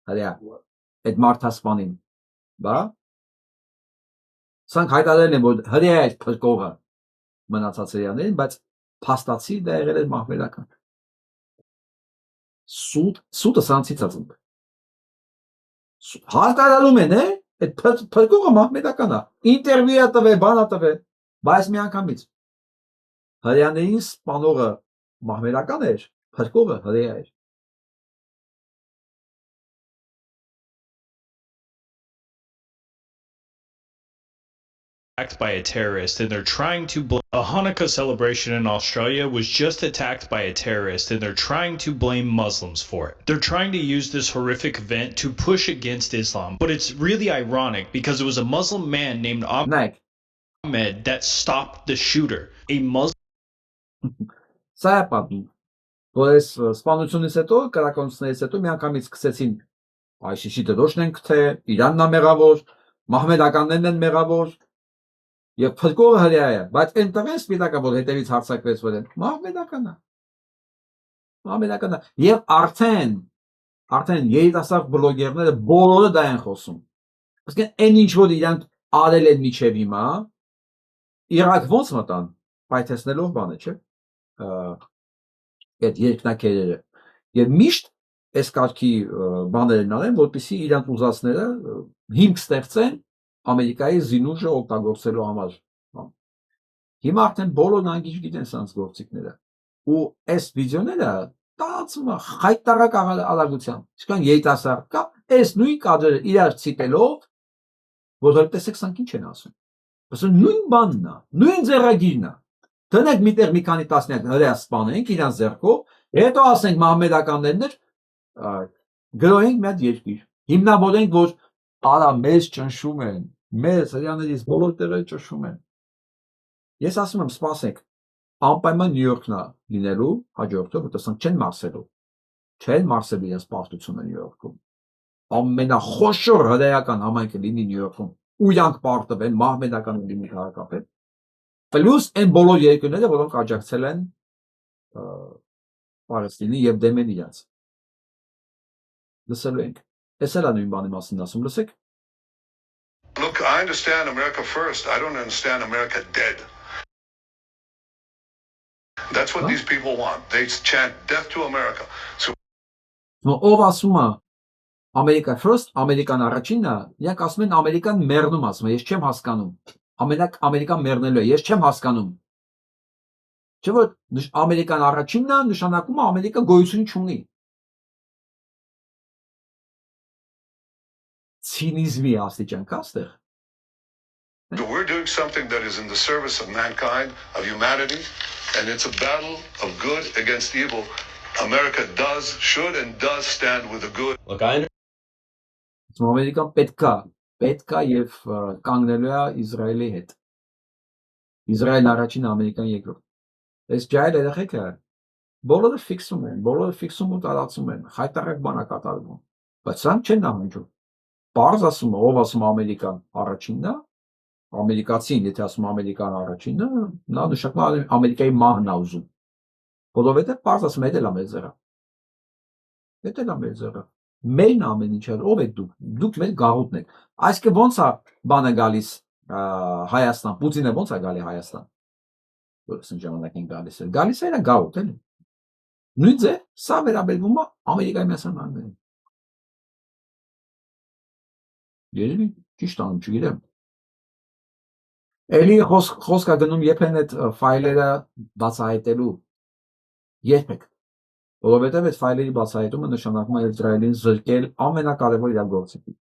A: հրեա այդ մարդասպանին բա սրանք հայտարարել են որ հրեա է փրկողը մնացած հրեաներին բայց փաստացի դա եղել է մահմեդական սուտը սրանցից ասում հայտարարում են այդ փրկողը մահմեդական է ինտերվյու է տվել բան է տվել բայց միանգամից հրեաներին սպանողը մահմեդական էր փրկողը հրեա էր
L: Attacked by a terrorist and they're trying to a Hanukkah celebration in Australia was just attacked by a terrorist and they're trying to blame Muslims for it. They're trying to use this horrific event to push against Islam. But it's really ironic because it was a Muslim man named Ahmed that stopped the shooter. A Muslim
A: Սա է պատմում որ այս սպանությունից հետո կրակոցներից հետո միանգամից սկսեցին ISIS-ի դրոշն են գտե Իրանն է մեղավոր մահմեդականներն են մեղավոր Եվ փրկողը հրեա է, բայց այն տղեն սպիտակը որ հետևից հարձակվեց որ են մահմեդական է եւ արդեն երիտասարդ բլոգերները բոլորը դա են խոսում ասեն այն ինչ որ իրանք արել են միջև հիմա Իրաք ոնց մտան պայթեցնելով բանը չէ այդ երկնակերերը եւ միշտ այս կարգի բաներն անեն որպեսզի իրանք ուզածները հիմք ստեղծեն Ամերիկայի զինուժը օգտագործելու համար հիմա արդեն բոլորն անգիչ գիտեն սրանց գործիքները ու այս վիդեոները տարածվում է խայտարակ արագությամբ իսկական երիտասարդ կա այս նույն կադրը իրար ցիտելով որ տեսեք սրանք ինչ են ասում ասում նույն բանն է նույն ձեռագիրն է դնենք միտեղ մի քանի տասնյակ հրեա սպանենք իրանց ձեռքով հետո ասենք մահմեդականներն էր գրոհենք մի հատ երկիր հիմնավորենք որ արա մեզ ճնշում են մեզ հրեաներից բոլոր տեղերը ճնշում են ես ասում եմ սպասեք անպայման Նյու Յորքն է լինելու հաջորդը որտեղ սրանք չեն մարսելու իրենց պարտությունը Նյու Յորքում ամենախոշոր հրեական համայնքը լինի Նյու Յորքում ու իրանք պարտվեն մահմեդական լինի քաղաքապետ պլյուս այն բոլոր երկրները որոնք աջակցել են Պալեստինի եւ դեմ են իրաց լսելու ենք Այս էլ է նույն բանի մասին ասում լսեք
K: Look, I understand America first. I don't understand America dead. That's what these people want. They chant death to America. So
A: ով ասում է America first, Ամերիկան առաջինն է, իրանք ասում են Ամերիկան մեռնում ասում է, ես չեմ հասկանում։ Ամերիկան մեռնելու է, ես չեմ հասկանում։ Չէ՞ որ Ամերիկան առաջինն է, նշանակում է Ամերիկա գոյություն չունի։ Ցինիզմի աստիճան կա ստեղ։
K: We're doing something that is in the service of mankind, of humanity, and it's a battle of good against evil. America should and does stand with the good.
J: Look, I
A: Ամերիկան պետք է եւ կանգնելու է Իսրայելի հետ։ Իսրայելն առաջին, Ամերիկան երկրորդ։ Այս ջայլ երեխեքը բոլորը ֆիքսում ու տարածում են, խայտարակ բան է կատարվում։ Բայց սրանք չեն նահանջում։ Պարզ ասում է, ով ասում Ամերիկան առաջինն է, ամերիկացին, եթե ասում Ամերիկան առաջինն է, նա նշանակում է Ամերիկայի մահն է ուզում։ Որովհետեւ պարզ ասում է դա մեզ է։ Դա էլ է մեր ձեռը։ Մերն ամեն ինչը, ով եք դուք։ Դուք մեր գաղութն եք։ Այսինքն ո՞նց է բանը գալիս Հայաստան, Պուտինը ո՞նց է գալի Հայաստան։ Որս ժամանակին գալիս է։ Գալիս է գաղութ էլի։ Նույն ձև, սա վերաբերվում է Ամերիկայի Միացյալ Նահանգներին։ Երևի ճիշտ անում, չգիտեմ։ Էլի խոսք է գնում երբեն այդ ֆայլերը բացահայտելու։ Երբեք։ Որովհետև այդ ֆայլերի բացահայտումը նշանակում է Իսրայելին զրկել ամենակարևոր իր գործիքից,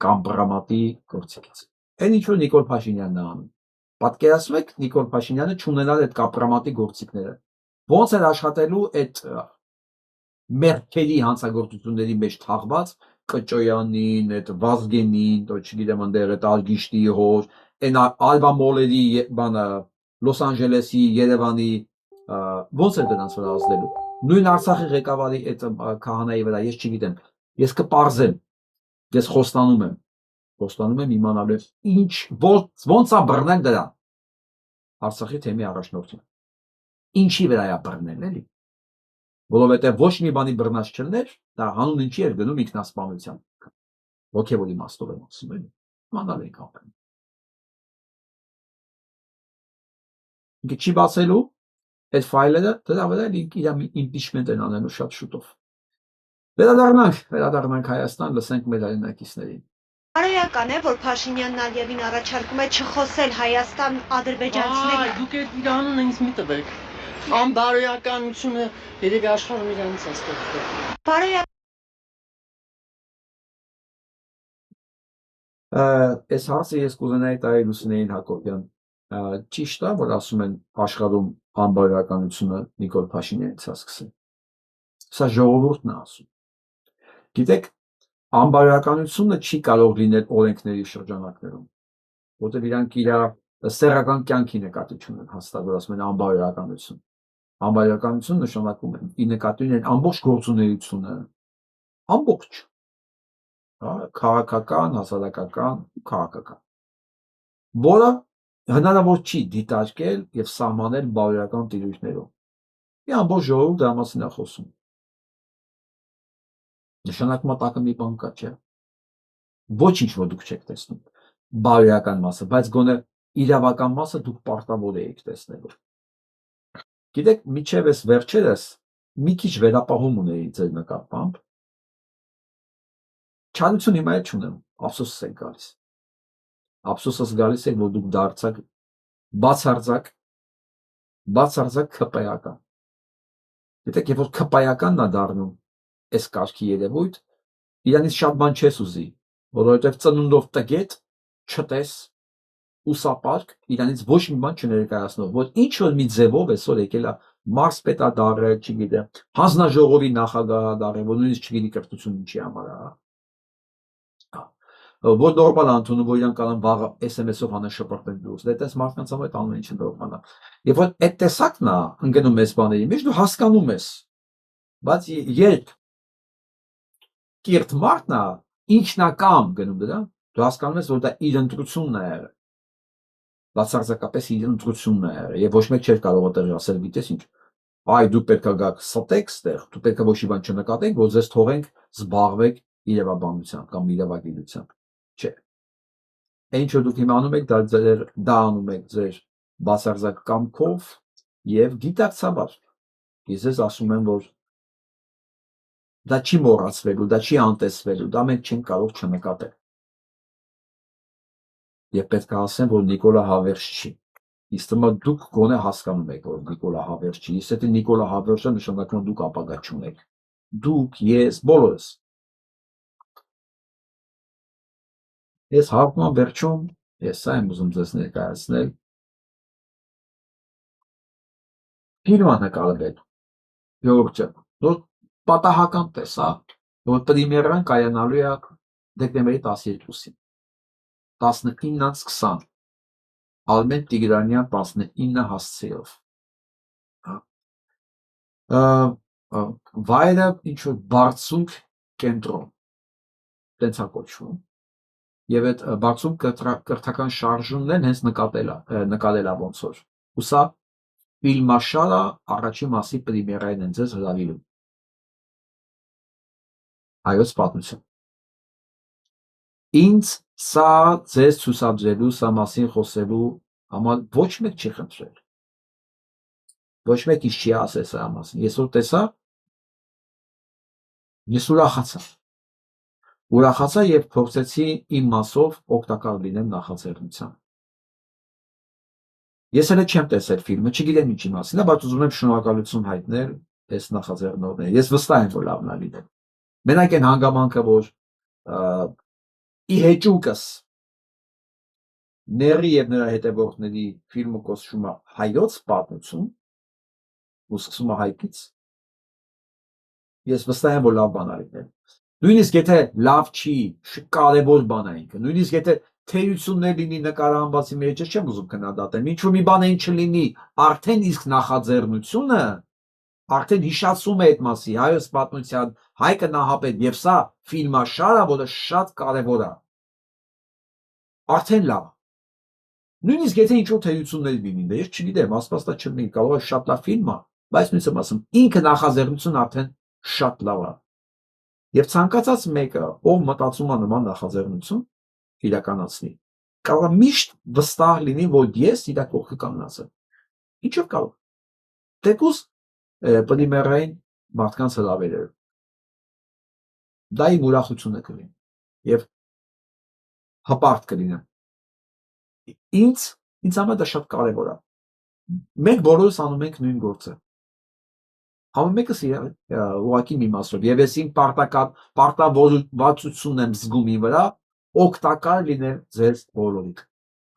A: կամպրամատի գործիքից։ Այն ինչ որ Նիկոլ Փաշինյանն է անում։ Պատկերացնում եք Նիկոլ Փաշինյանը չունենալ այդ կամպրամատի գործիքները։ Ոնց էր աշխատելու այդ մերքերի հանցագործությունների մեջ թաղված Կճոյանին, այդ Վազգենին, то չգիտեմ այնտեղ այդ Ալգիշտի հոր, այն Ալվա Մոլերի բանը Լոս Անջելեսի, Երևանի ոնց էր դրանց վրա ազդելու։ Նույն Արցախի ղեկավարի այդ քահանայի վրա ես չգիտեմ։ Ես կպարզեմ։ Ես խոստանում եմ իմանալու ինչ ոնց է բռնել դրան։ Արցախի թեմի առաջնորդին։ Ինչի վրա է բռնել էլի։ Որովհետև ոչ մի բանի բռնած չլներ, դա հանուն ինչի էր գնում ինքնասպանության։ Ոգևոր իմաստով եմ ասում էլի։ Իմանալ եք ապրել։ Ինքը չի բացելու այդ ֆայլերը, դրա վրա իր իմպիչմենտ են անելու շատ շուտով։ Վերադառնանք Հայաստան, լսենք մեր հայրենակիցներին։
C: Բարոյական է, որ Փաշինյանն Ալիևին առաջարկում է չխոսել Հայաստան ադրբեջանցիների։
M: Դուք այդ իրանուն ինձ մի տվեք։ Անբարոյականությունը երևի աշխարհում իրանից է ստեղծվել։
C: Բարոյական
A: Այս հարցը ես կուզենայի տալ Լուսինեին Հակոբյան։ Ճիշտ է, որ ասում են աշխարհում անբարոյականությունը Նիկոլ Փաշինյանից է սկսել։ Սա ժողովուրդն է ասում։ Գիտեք, անբարոյականությունը չի կարող լինել օրենքների շրջանակներում, որտեղ իրանք իր սեռական կյանքի նկատի ունեն հաստատ, որ ասում են անբարոյականություն։ Անբարոյականություն նշանակում է ի նկատի ունեն ամբողջ գործունեությունը, ամբողջ, քաղաքական, հասարակական, քաղաքական, որը հնարավոր չի դիտարկել եւ սահմանել բարոյական տիրույթներով։ Մի ամբողջ ժողովուրդ դրա մասին է խոսում։ Նշանակում է տակը մի բան կա, չէ։ Ոչինչ որ դուք չեք տեսնում։ Բարոյական մասը, բայց գոնե իրավական մասը դուք պարտավոր եք տեսնել։ Գիտեք, միջև էս վերջերս մի քիչ վերապահում ունեի ձեր նկատմամբ։ Չարություն հիմա էլ չունեմ, ափսոսս է գալիս։ Ափսոսս գալիս է, որ դուք դարձաք բացարձակ քպայական։ Գիտեք, երբ որ քպայականն է դառնում այս կարգի երևույթ, իրանից շատ բան չես ուզի, որովհետև ծնունդով տգետ, չտես, ուսապարկ, իրանից ոչ մի բան չներկայացնող, որ ինչ որ մի ձևով այսօր եկել է մարզպետա դառել, չգիտեմ, հանձնաժողովի նախագահ դառել, որ նույնիսկ չգիտի կրթություն ինչի համար է, որ նորմալ ընդունում, որ իրանք կանան վաղը SMS-ով անեն շպրտեն դուրս, դա այդպես մարդկանց համար այդ ամեն ինչը նորմալ է։ Եվ որ այդ տեսակն է ընկնում այս բաների մեջ, դու հասկանում ես, բայց երբ կիրթ մարդն է ինքնակամ գնում դրա, դու հասկանում ես, որ դա իր ընտրությունն է եղել, բացարձակապես իր ընտրությունն է եղել, եւ ոչ մեկ չէր կարող այդտեղ ասել, գիտես ինչ, այ դու պետք է գաք ստեք ստեղ, դու պետք է ոչ մի բան չնկատեք, որ ձեզ թողենք զբաղվեք իրավաբանությամբ կամ իրավագիտությամբ, չէ։ Ինչ որ դուք հիմա անում եք, դա անում եք ձեր բացարձակ կամքով եւ գիտակցաբար։ Ես ձեզ ասում եմ, որ դա չի մոռացվելու, դա չի անտեսվելու, դա մենք չենք կարող չնկատել։ Եվ պետք է ասեմ, որ Նիկոլա հավերժ չի։ Իսկ հիմա դուք գոնե հասկանում եք, որ Նիկոլա հավերժ չի։ Իսկ եթե Նիկոլա հավերժը նշանակում է դուք ապագա չունեք։ Դուք, ես, բոլորս։ Ես հարցման վերջում, ես սա եմ ուզում ձեզ ներկայացնել։ Ֆիլմ նկարել։ Ժողովուրդ, որ պատահական տեսա, որ պրեմիերան կայանալու է դեկտեմբերի 12-ին։ 19:20 Արմեն Տիգրանյան 19 հասցեով։ Վայրը ինչ-որ բարձունք կենտրոն, տենց է կոչվում, և այդ բարձունք կրթական շարժումն են հենց նկատել է ոնց որ, ու սա ֆիլմաշարը առաջին մասի պրեմիերային են ձեզ հրավիրում։ հայոց պատմություն։ Ինձ սա ձեզ ցուցադրելու, սա մասին խոսելու համար ոչ մեկ չի խնդրել։ Ոչ մեկ ինչ չի ասել սա մասին։ Ես որ տեսա, ես ուրախացա եւ փորձեցի իմ մասով օգտակար լինեմ նախաձեռնության։ Ես հենց չեմ տեսել ֆիլմը, չգիտեմ ինչի մասին է, բայց ուզում եմ շնորհակալություն հայտնել այս նախաձեռնողներին։ Ես վստահ եմ, որ լավն է լինել։ Մենակ այն հանգամանքը, որ ի հեճուկս Ների եւ նրա հետևորդների ֆիլմը կոչվում է հայոց պատմություն, ու սկսում է հայկից։ Ես վստահ եմ, որ լավ բան է լինել։ Նույնիսկ եթե լավ չի, կարևոր բան է ինքը, նույնիսկ եթե թերություններ լինի նկարահանվածի մեջ, չեմ ուզում քննադատեմ, ինչ որ մի բան այն չլինի, արդեն իսկ նախաձեռնությունը արդեն հիշացում է այդ մասի, հայոց պատմության, Հայկը Նահապետ եւ սա ֆիլմաշարը, որը շատ կարևոր է։ Արդեն լավ։ Նույնիսկ եթե ինչ-որ թերություններ լինի, ես չգիտեմ, ասպաստա չլինի, կարող է շատ լավ ֆիլմ է, բայց նույնիսկ եմ ասում, ինքը նախաձեռնությունը արդեն շատ լավ է։ Եվ ցանկացած մեկը, ով մտածում է նման նախաձեռնություն իրականացնի, կարող է միշտ վստահ լինի, որ ես իր կողքը կանգնած եմ։ Ինչով կարող։ Թեկուզ պոլիմերային մարդկանց հրավերել։ Դա իմ ուրախությունը կլինի եւ հպարտ կլինեմ։ Ինձ համար դա շատ կարևոր է։ Մենք բոլորս անում ենք նույն գործը։ Համը մեկս ուղղակի մի մասով եւ ես իմ պարտավորվածությունն եմ զգում իմ վրա օգտակար լինել ձեզ բոլորիդ։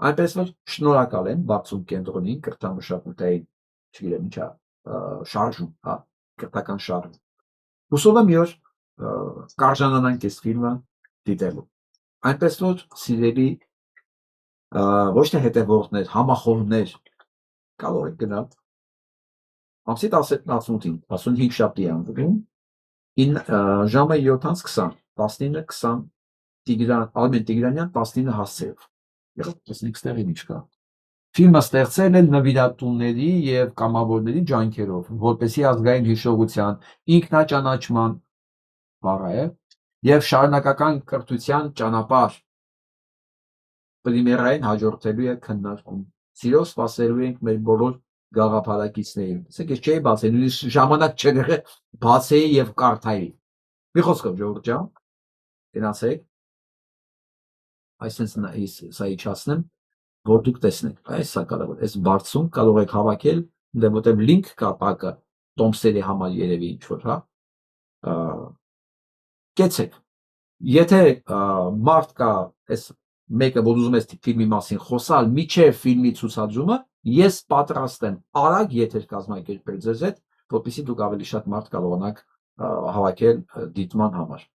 A: Այնպես որ շնորհակալ եմ Բարձուն կենտրոնին կրթամշակութային, չգիտեմ ինչա, շարժում, հա, կրթական շարժում։ Հուսով եմ որ կարժանանանք այս ֆիլմը դիտելու։ Այնպես որ սիրելի ոչ թե հետևորդներ, համախոհներ, կարող եք գնալ ամսի 18-ին, 15 շաբթի անվերում, ժամը 7:20, 19:20 Արմեն Տիգրանյան 19 հասցեով։ Տեսնենք ստեղին ինչ կա։ Ֆիլմը ստեղծել են նվիրատուների եւ կամավորների ջանքերով, որպեսզի ազգային հիշողության, ինքնաճանաչման բառը եւ շարունակական կրթության ճանապարհ պրեմիերային հաջորդելու է քննարկում։ Սիրով սպասելու ենք մեր բոլոր գաղափարակիցներին։ Ասեք, ես չէի բացել, նույնիսկ ժամանակ չեղե բացեի եւ կարդայի։ Մի խոսքով Ժողովուրդ ջան, գնացեք։ Այսինքն սա իջացնեմ, որ դուք տեսնեք։ Այս սա կարող է, այս բարձում կարող եք հավաքել, դե որտեղ link կա տակը, տոմսերի համար երևի ինչ որ, հա։ Կեցեք։ Եթե մարդ կա, այս մեկը որ ուզում ես ֆիլմի մասին խոսալ, միջև ֆիլմի ցուցադրումը, ես պատրաստ եմ արագ եթեր կազմակերպել ձեզ հետ, որպեսզի դուք ավելի շատ մարդ կարողանաք հավաքել դիտման համար։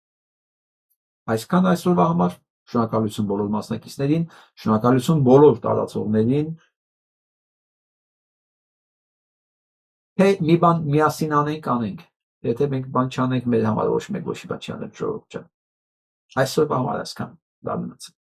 A: Այսքան այսօրվա համար, շնորհակալություն բոլոր մասնակիցներին, շնորհակալություն բոլոր տարածողներին։ Թե մի բան միասին անենք, եթե մենք բան չանենք, մեր համար ոչ մեկ ոչի բան չի անել, ժողովուրդ ջան։ Այսօրվա համար այսքան, լավ մնացեք։